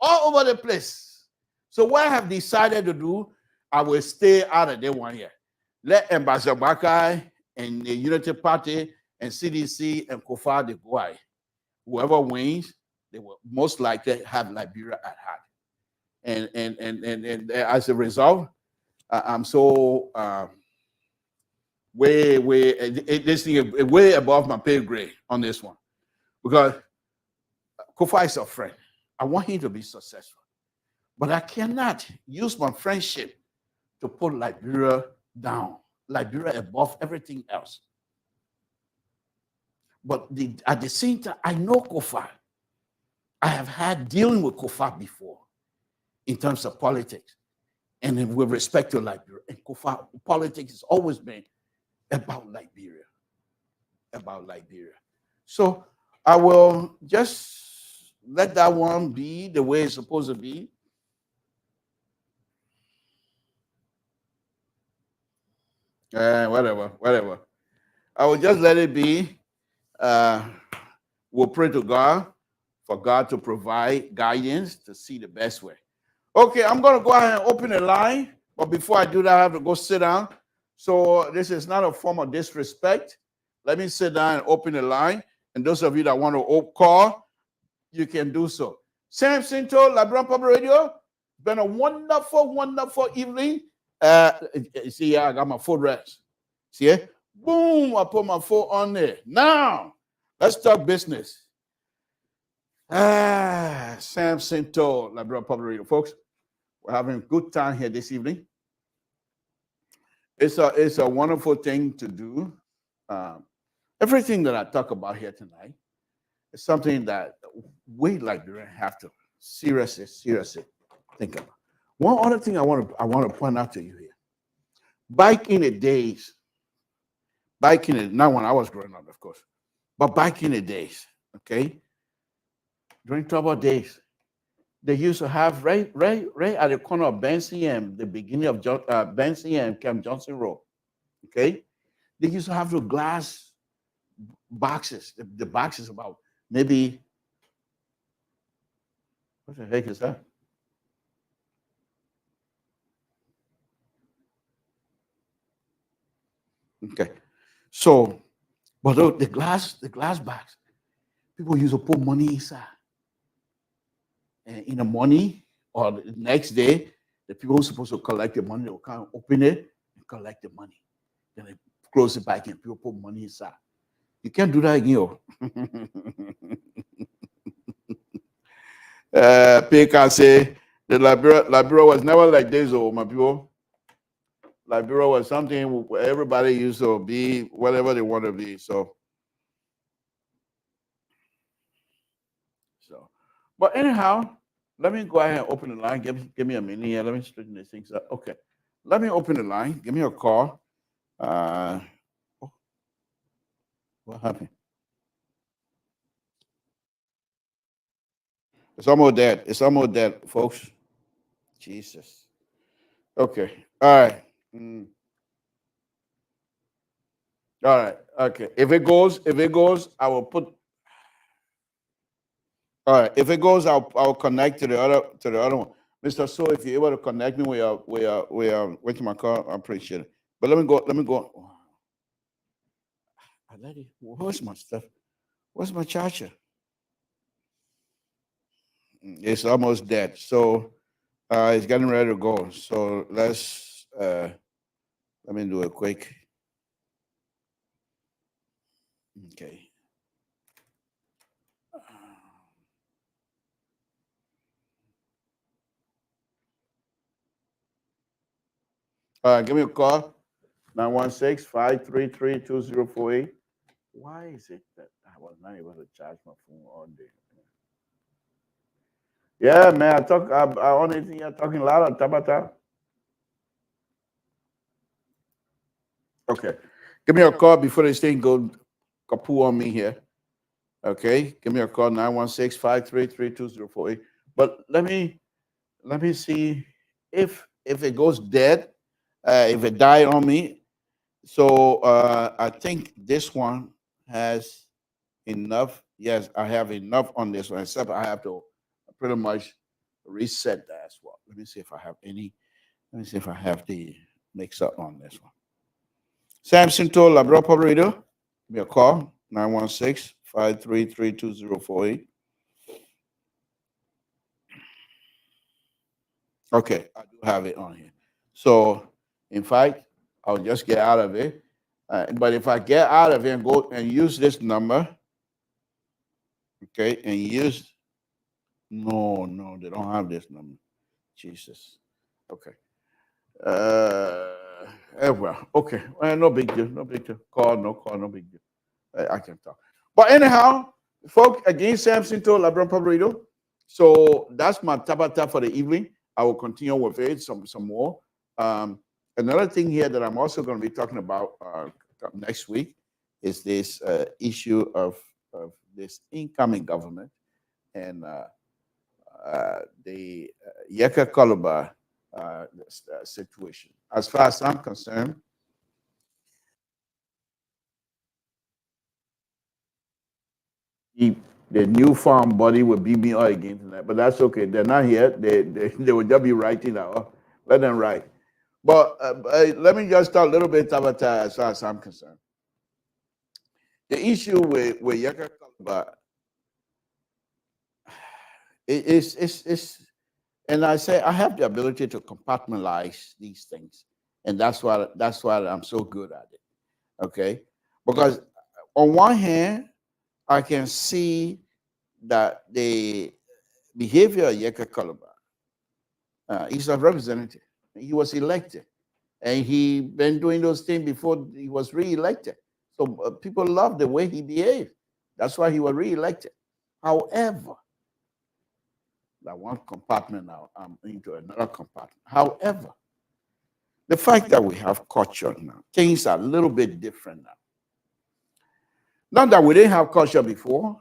all over the place. So what I have decided to do, I will stay out of that one here. Let Ambassador Bakai and the Unity Party and CDC and Kofa, they go ahead. Whoever wins, they will most likely have Liberia at heart. And as a result, I'm so this thing is way above my pay grade on this one, because Kofa is a friend. I want him to be successful, but I cannot use my friendship to put Liberia down, Liberia above everything else. But at the same time, I know Kofa. I have had dealing with Kofa before in terms of politics and with respect to Liberia. And Kofa politics has always been about Liberia. About Liberia. So I will just let that one be the way it's supposed to be. Whatever. I will just let it be. We'll pray to God for God to provide guidance to see the best way. Okay, I'm going to go ahead and open the line. But before I do that, I have to go sit down. So this is not a form of disrespect. Let me sit down and open the line. And those of you that want to call, you can do so. Samson to Liberian Public Radio. It's been a wonderful, wonderful evening. See, yeah, I got my full rest. See it? Boom, I put my phone on there. Now, let's talk business. Samson to Liberian Public Radio. Folks, we're having a good time here this evening. It's a wonderful thing to do. Everything that I talk about here tonight is something that we Liberians have to seriously think about. One other thing I want to point out to you here. Back in the days, not when I was growing up, of course, but back in the days, okay, during troubled days, they used to have right at the corner of Benson and the beginning of Benson and Camp Johnson Road, okay, they used to have the glass boxes, the boxes about maybe, what the heck is that? Okay, so, but the glass box, people used to put money inside. And in the morning or the next day, the people who are supposed to collect the money, they will come open it and collect the money. Then they close it back and people put money inside. You can't do that again. People can say the Liberia was never like this, my people. Liberia was something where everybody used to be whatever they want to be. So, but anyhow, let me go ahead and open the line. Give me a minute here. Let me straighten these things up. Okay, let me open the line. Give me a call. What happened? It's almost dead. It's almost dead, folks. Jesus. Okay. All right. All right. Okay. If it goes, I will put. All right. If it goes, I'll connect to the other one. Mr. So, if you're able to connect me with my car, I appreciate it. But let me go. Where's my stuff? Where's my charger? It's almost dead. So it's getting ready to go. So let's let me do it quick. Okay. Give me a call, 916-533-2048. Why is it that I was not able to charge my phone all day? Yeah, man, I only think you're talking loud, Tabata. Okay. Give me a call before this thing go kapoo on me here. Okay. Give me a call, 916-533-2048. But let me see if it goes dead, if it died on me. So I think this one has enough. Yes, I have enough on this one, except I have to pretty much reset that as well. Let me see if I have any. Let me see if I have the mix up on this one. Samson told Labrador Public Radio, give me a call, 916-533-2048. Okay, I do have it on here. So, in fact, I'll just get out of it. But if I get out of it and go and use this number, okay, and use, no, they don't have this number. Jesus. Okay. Well, okay. No big deal. No big deal. No big deal. I can talk. But anyhow, folks, again, Samson told Labrador Public Radio. So that's my tabata for the evening. I will continue with it some more. Another thing here that I'm also going to be talking about next week is this issue of this incoming government and the Yeka Koluba situation. As far as I'm concerned, the new farm body will beat me up again tonight, but that's okay. They're not here. They will just be writing out. Let them write. But let me just talk a little bit about as far as I'm concerned. The issue with Yeka Koluba is, and I say I have the ability to compartmentalize these things, and that's why I'm so good at it. Okay, because on one hand, I can see that the behavior of Yeka Koluba, he's a representative. He was elected, and he been doing those things before he was re-elected. So people love the way he behaved. That's why he was re-elected. However, that one compartment now, I'm into another compartment. However, the fact that we have culture now, things are a little bit different now. Not that we didn't have culture before,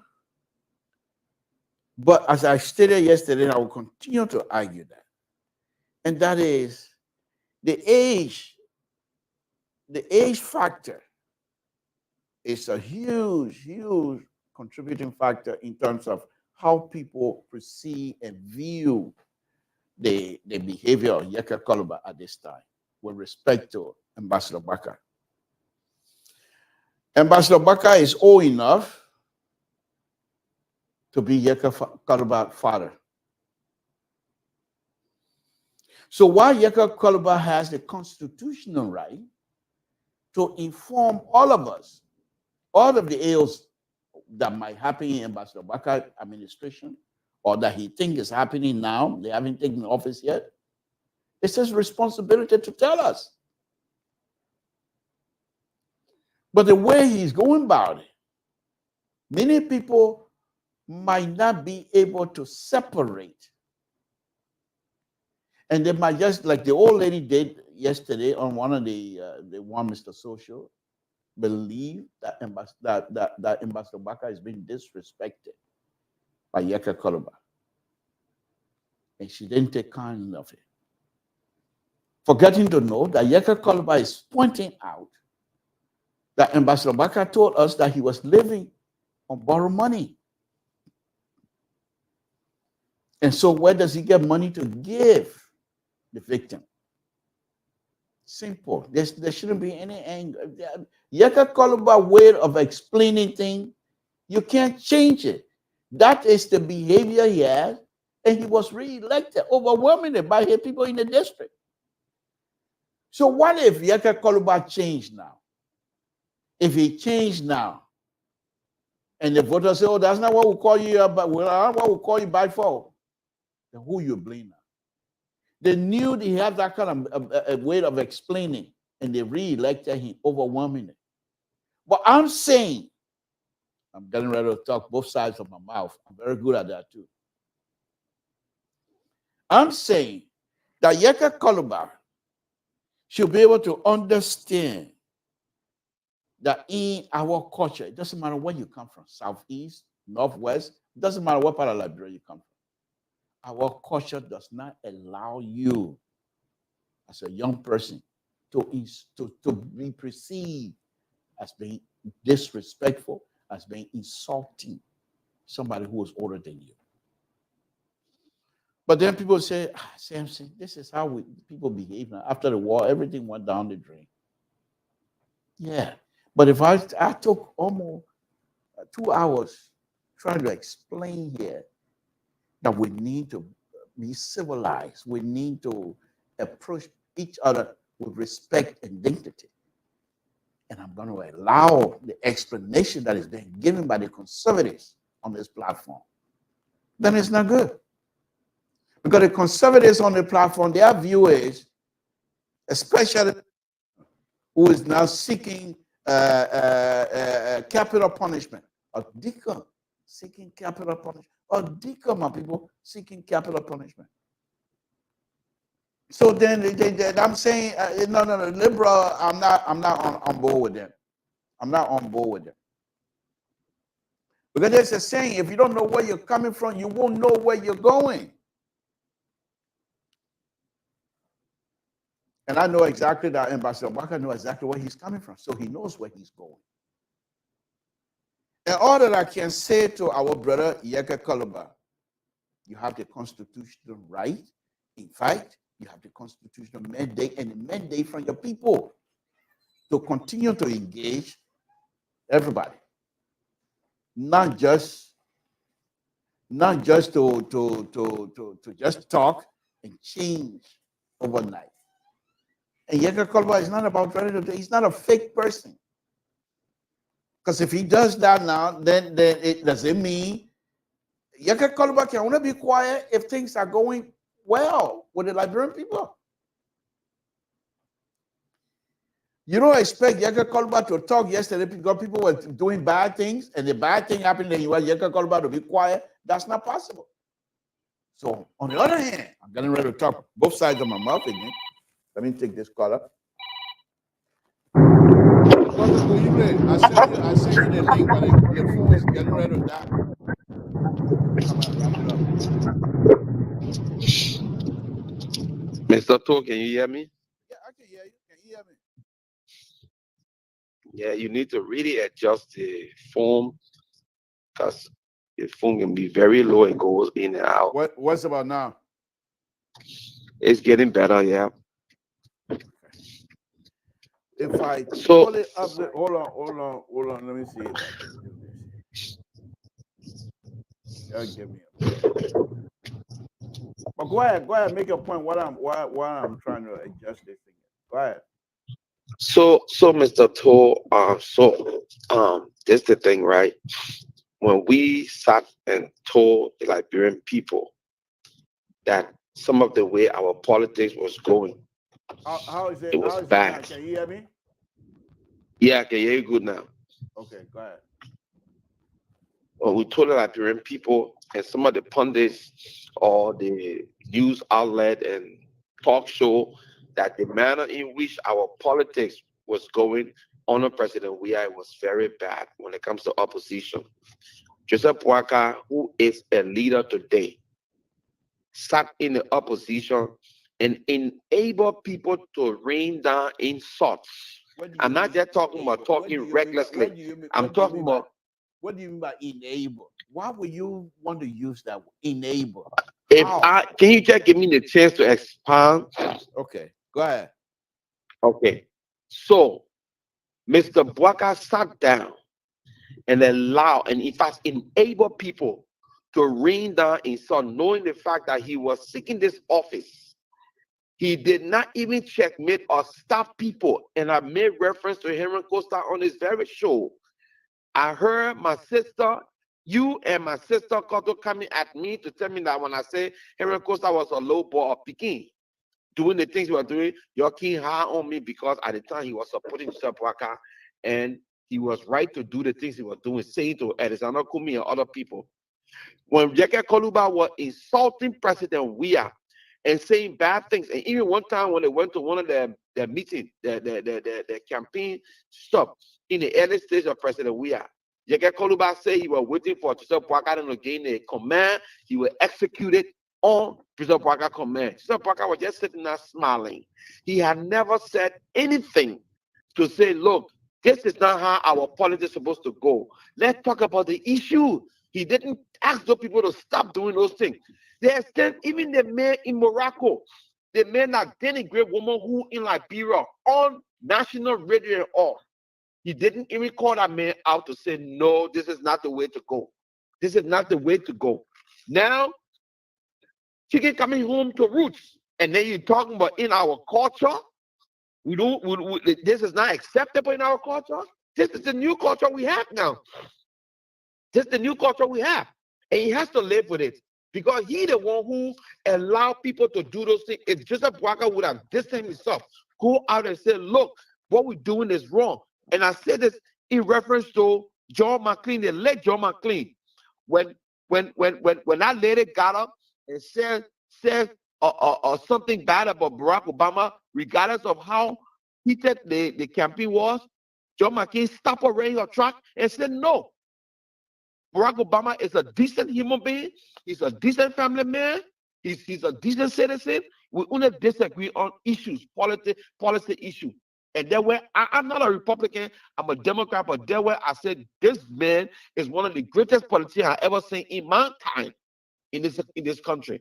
but as I stated yesterday, I will continue to argue that. And that is the age factor is a huge contributing factor in terms of how people perceive and view the behavior of Yeka Koluba at this time with respect to Ambassador Baka. Ambassador Baka is old enough to be Yeka Koluba's father. So while Yeka Koluba has the constitutional right to inform all of us, all of the ills that might happen in Ambassador Baka administration, or that he thinks is happening now, they haven't taken office yet, it's his responsibility to tell us. But the way he's going about it, many people might not be able to separate. And they might just, like the old lady did yesterday on one of the one Mr. Social, believe that Ambassador Baka is being disrespected by Yeka Koluba. And she didn't take kindly of it. Forgetting to know that Yeka Koluba is pointing out that Ambassador Baka told us that he was living on borrowed money. And so where does he get money to give the victim? Simple. There shouldn't be any anger. Yeka Koluba's way of explaining things, you can't change it. That is the behavior he has, and he was re-elected overwhelmingly by his people in the district. So what if Yeka Koluba changed now? If he changed now, and the voters say, "Oh, that's not what we call you, but what we call you back for," then who you blame now? They knew he had that kind of a way of explaining, and they re-elected him overwhelmingly. But I'm saying, I'm getting ready to talk both sides of my mouth. I'm very good at that too. I'm saying that Yeka Koluba should be able to understand that in our culture, it doesn't matter where you come from, southeast, northwest, it doesn't matter what part of Liberia you come from. Our culture does not allow you as a young person to be perceived as being disrespectful, as being insulting somebody who is older than you. But then people say, Samson, this is how people behave now. After the war, everything went down the drain. Yeah. But if I took almost 2 hours trying to explain here that we need to be civilized, we need to approach each other with respect and dignity. And I'm going to allow the explanation that is being given by the conservatives on this platform, then it's not good. Because the conservatives on the platform, their view is, especially who is now seeking capital punishment, or deacon seeking capital punishment, or deacon, my people, seeking capital punishment. So then I'm saying, no, liberal, I'm not on board with them. I'm not on board with them. Because there's a saying, if you don't know where you're coming from, you won't know where you're going. And I know exactly that Ambassador Obaka knows exactly where he's coming from, so he knows where he's going. And all that I can say to our brother Yeka Koluba, you have the constitutional right. In fact, you have the constitutional mandate and the mandate from your people to continue to engage everybody, not just to just talk and change overnight. And Yeka Koluba is not about trying to. He's not a fake person. Because if he does that now, then it doesn't mean Yeka Koluba can only be quiet if things are going well with the Liberian people. You don't expect Yeka Koluba to talk yesterday because people were doing bad things, and the bad thing happened, and you want Yeka Koluba to be quiet. That's not possible. So, on the other hand, I'm getting ready to talk both sides of my mouth again. Let me take this caller. I sent you the link, but your phone is getting ready to die. Come on, wrap it up. Mr. Toll, can you hear me? Yeah, I can hear you. Can you hear me? Yeah, you need to really adjust the phone because the phone can be very low and goes in and out. What's about now? It's getting better, yeah. If I pull it up, hold on. Let me see if I can do this. Y'all give me a minute. But go ahead, make your point. Why I'm trying to adjust this thing. Go ahead. So Mr. Toll, this is the thing, right? When we sat and told the Liberian people that some of the way our politics was going, how is it? It was how is bad. It now? Can you hear me? Yeah, I can hear you good now. Okay, go ahead. When we told the Liberian people and some of the pundits or the news outlet and talk show that the manner in which our politics was going under President Weah was very bad when it comes to opposition. Joseph Boakai, who is a leader today, sat in the opposition and enabled people to rain down insults. I'm not just talking about talking recklessly. I'm talking about. What do you mean by enable? Why would you want to use that word, enable? Can you just give me the chance to expand? Okay, go ahead. Okay, so Mr. Boakai sat down and allowed, and in fact enabled people to rain down insult, knowing the fact that he was seeking this office. He did not even checkmate or stop people. And I made reference to Henry Costa on this very show. I heard my sister, you and my sister Koto coming at me to tell me that when I say Henry Costa was a low ball of Peking, doing the things he was doing, y'all came hard on me because at the time he was supporting Joseph Boakai, and he was right to do the things he was doing, saying to Alexander Kumi and other people. When Yeke Koluba was insulting President Weah and saying bad things, and even one time when they went to one of their meetings, the campaign stop in the early stage of President Weah, Yeke Koluba said he was waiting for Joseph Boakai to gain a command. He will execute it on Joseph Boakai command. Joseph Boakai was just sitting there smiling. He had never said anything to say, look, this is not how our politics is supposed to go. Let's talk about the issue. He didn't ask those people to stop doing those things. They extend even the man in Morocco, the man that denigrate woman who in Liberia on national radio and all. He didn't even call that man out to say, no, this is not the way to go. This is not the way to go. Now, chicken coming home to roots, and then you're talking about in our culture. This is not acceptable in our culture. This is the new culture we have now. This is the new culture we have. And he has to live with it. Because he the one who allowed people to do those things. If Joseph Boakai would have distanced himself, go out and say, look, what we're doing is wrong. And I said this in reference to John McLean, the late John McLean. When that lady got up and said something bad about Barack Obama, regardless of how heated the campaign was, John McCain stopped her in her track and said, no. Barack Obama is a decent human being. He's a decent family man. He's a decent citizen. We only disagree on issues, policy issues. And there where I'm not a Republican, I'm a Democrat, but there where I said this man is one of the greatest politicians I ever seen in mankind in this country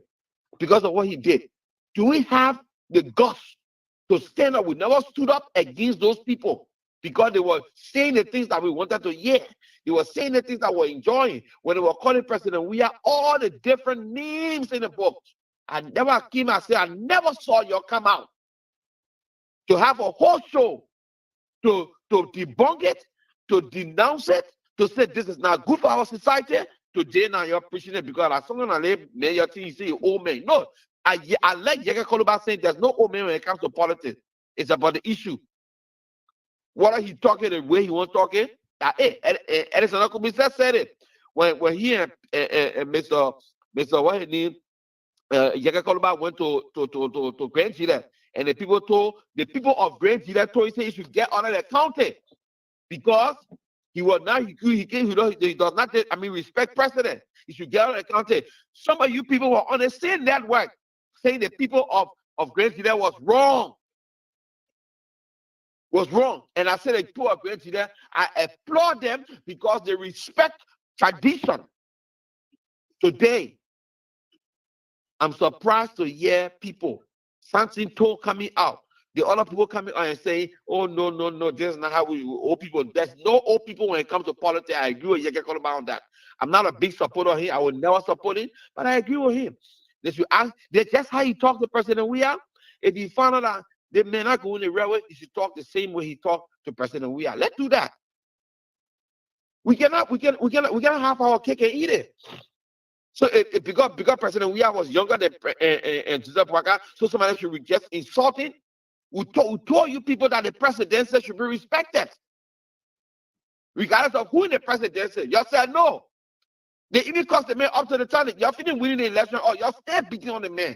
because of what he did. Do we have the guts to stand up? We never stood up against those people because they were saying the things that we wanted to hear. They were saying the things that we're enjoying. When they were calling President Weah all the different names in the book. I never came and said, I never saw you come out to have a whole show to debunk it, to denounce it, to say this is not good for our society. Today now you're preaching it because as someone I live, man, your thing you say old man. No, I like Yeke Koluba saying there's no old man when it comes to politics. It's about the issue. What are he talking the way he was talking? Edison Uncle said it when he and Mr. What his name Yeke Koluba went to Grand Chile, and the people of Grand Chile told him he should get out of the county because he was now he does not respect precedent. He should get out of the county. Some of you people were on the same network saying the people of Grand Chile was wrong. And I said the people of Grand Chile, I applaud them because they respect tradition. Today, I'm surprised to hear people, Samson told coming out, the other people coming out and saying, oh, no, this is not how we old people. There's no old people when it comes to politics. I agree with Yeke Koluba on that. I'm not a big supporter of him. I will never support him, but I agree with him. That's how he talked to President Weah. If he found out that they may not go in the railway, he should talk the same way he talked to President Weah. Let's do that. We cannot have our cake and eat it. So because President Weah was younger than Joseph Boakai, so somebody should be just insulting. We told you people that the presidency should be respected. Regardless of who in the presidency. Y'all said no. They even cost the man up to the time. Y'all finished winning the election or y'all still beating on the man.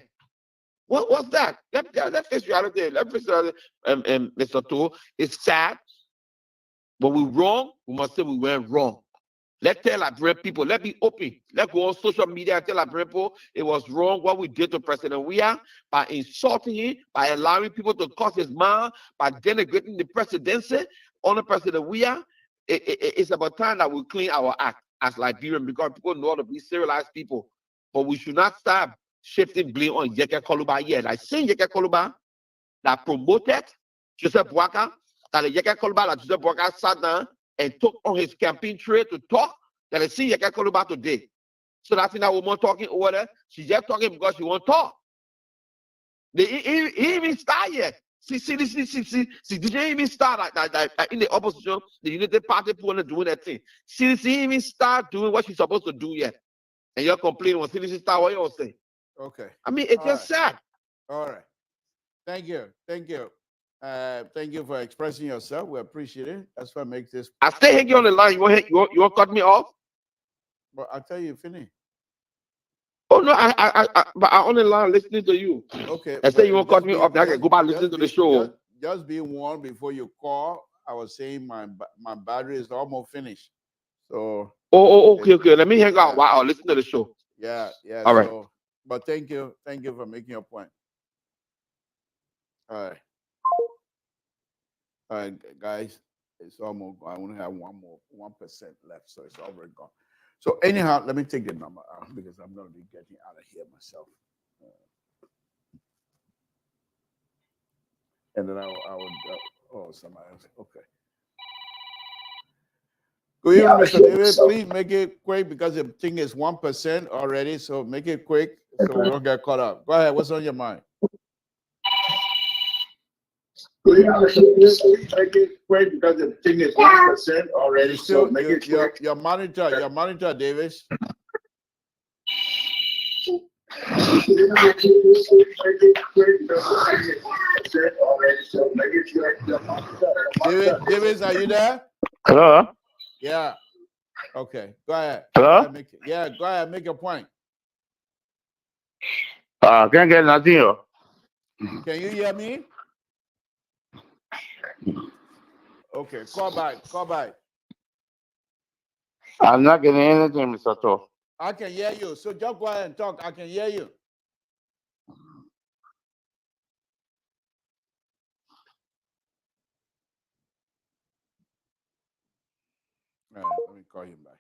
What's that? Let's face reality. Let's face reality, Mr. Tool. It's sad. But we're wrong. We must say we went wrong. Let's tell Liberian people, let's be open. Let's go on social media and tell Liberian people it was wrong what we did to President Weah by insulting him, by allowing people to cross his mind, by denigrating the presidency on the President Weah. It's about time that we clean our act as Liberian because people know how to be serialized people. But we should not start shifting blame on Yeke Koluba yet. I seen Yeke Koluba that promoted Joseph Boakai, that Yeke Koluba that Joseph Boakai sat down and took on his campaign trail to talk, that I see Yeke Koluba today. So that's that woman talking over there. She's just talking because she won't talk. He even start yet. See, did you even start like in the opposition, the United Party people doing that thing? She even start doing what she's supposed to do yet. And you're complaining when she start what you're saying. Okay. I mean, it's just sad. All right. Thank you. Thank you. Thank you for expressing yourself. We appreciate it. That's what makes this. I stay hanging on the line. You want to cut me off? But I'll tell you, finish. Oh no, but I'm on the line listening to you. Okay. I say you won't cut me off. I can go back and listen to the show. Just be warned before you call. I was saying my battery is almost finished. So. Okay. Let me hang out while I listen to the show. Yeah. All right. But thank you for making your point. All right, guys. It's almost. I only have 1% left, so it's already gone. So anyhow, let me take the number out because I'm going to be getting out of here myself. And then I would. Somebody else. Okay. Good evening, Mr. David. Please make it quick because the thing is 1% already. So make it quick so we don't get caught up. Go ahead. What's on your mind? Make it quick because the thing is 1% already. So make it quick. Your monitor, Davis. Davis, are you there? Hello? Yeah. Okay. Go ahead. Hello? Go ahead. Make a point. Can't get nothing. Can you hear me? Okay. Call back. I'm not getting anything, Mr. To. I can hear you. So just go ahead and talk. I can hear you. All right, let me call you back.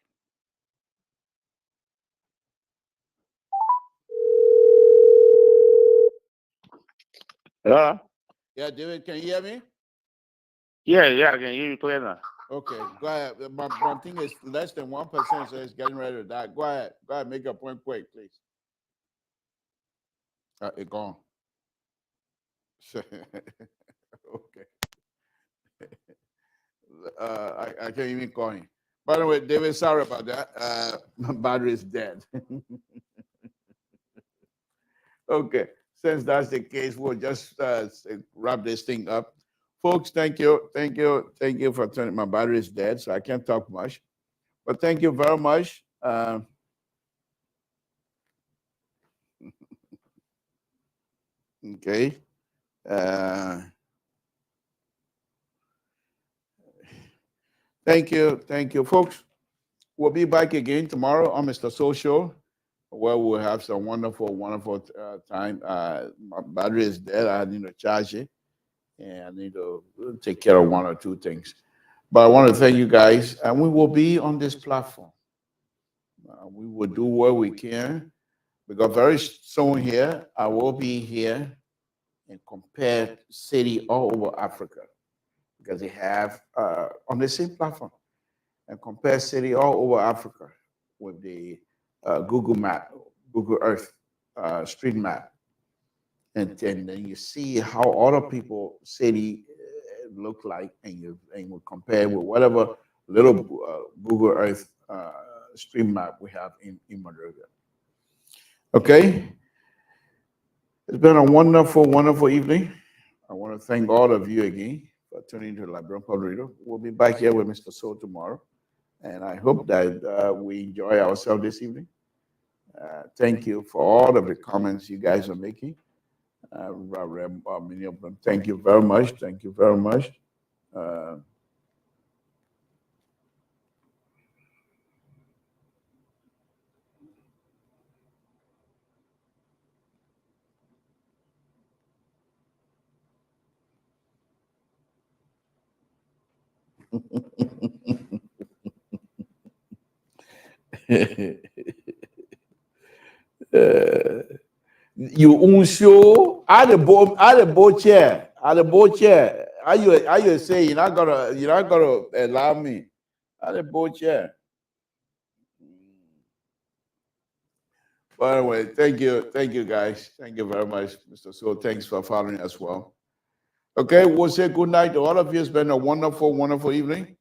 Hello? Yeah, David, can you hear me? Yeah, I can hear you clear now. Okay, go ahead. My thing is less than 1%, so it's getting ready to die. Go ahead, make a point quick, please. It's gone. Okay. I can't even call him. By the way, David, sorry about that. My battery is dead. Okay, since that's the case, we'll just wrap this thing up. Folks, thank you for turning. My battery is dead, so I can't talk much. But thank you very much. Okay. Thank you, folks. We'll be back again tomorrow on Mr. Social, where we'll have some wonderful time. My battery is dead. I need to charge it, and I need to take care of one or two things. But I want to thank you guys, and we will be on this platform. We will do what we can, because very soon here, I will be here and compare city all over Africa, because they have on the same platform, and compare city all over Africa with the Google Map, Google Earth street map. And then you see how other people city look like, and you compare with whatever little Google Earth street map we have in Monrovia. Okay? It's been a wonderful evening. I want to thank all of you again for tuning into Liberian Public Radio. We'll be back here with Mr. Soul tomorrow. And I hope that we enjoy ourselves this evening. Thank you for all of the comments you guys are making. Many of them. Thank you very much. Thank you very much. You unsure at the boat chair. Are you saying you're not gonna allow me at the boat chair? By the way, thank you guys. Thank you very much, Mr. So. Thanks for following as well. Okay, we'll say good night to all of you. It's been a wonderful evening.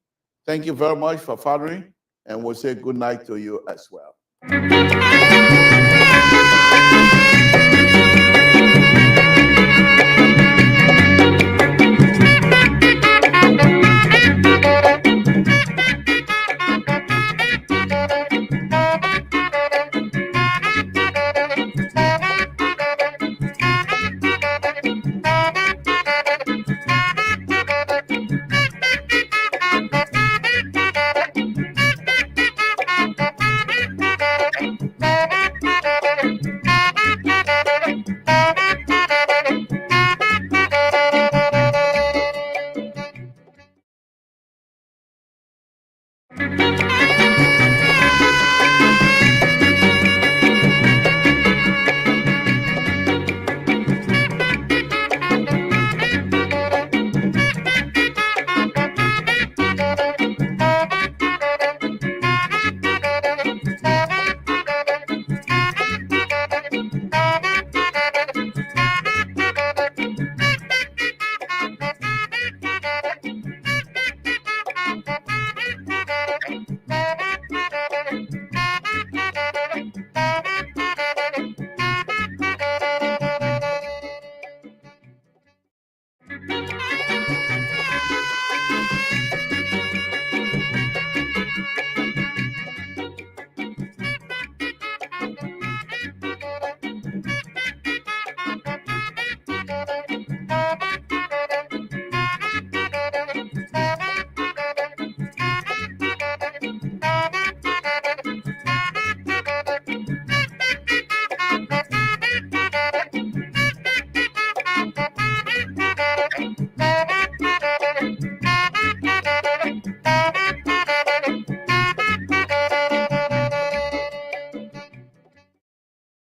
Thank you very much for following, and we'll say good night to you as well.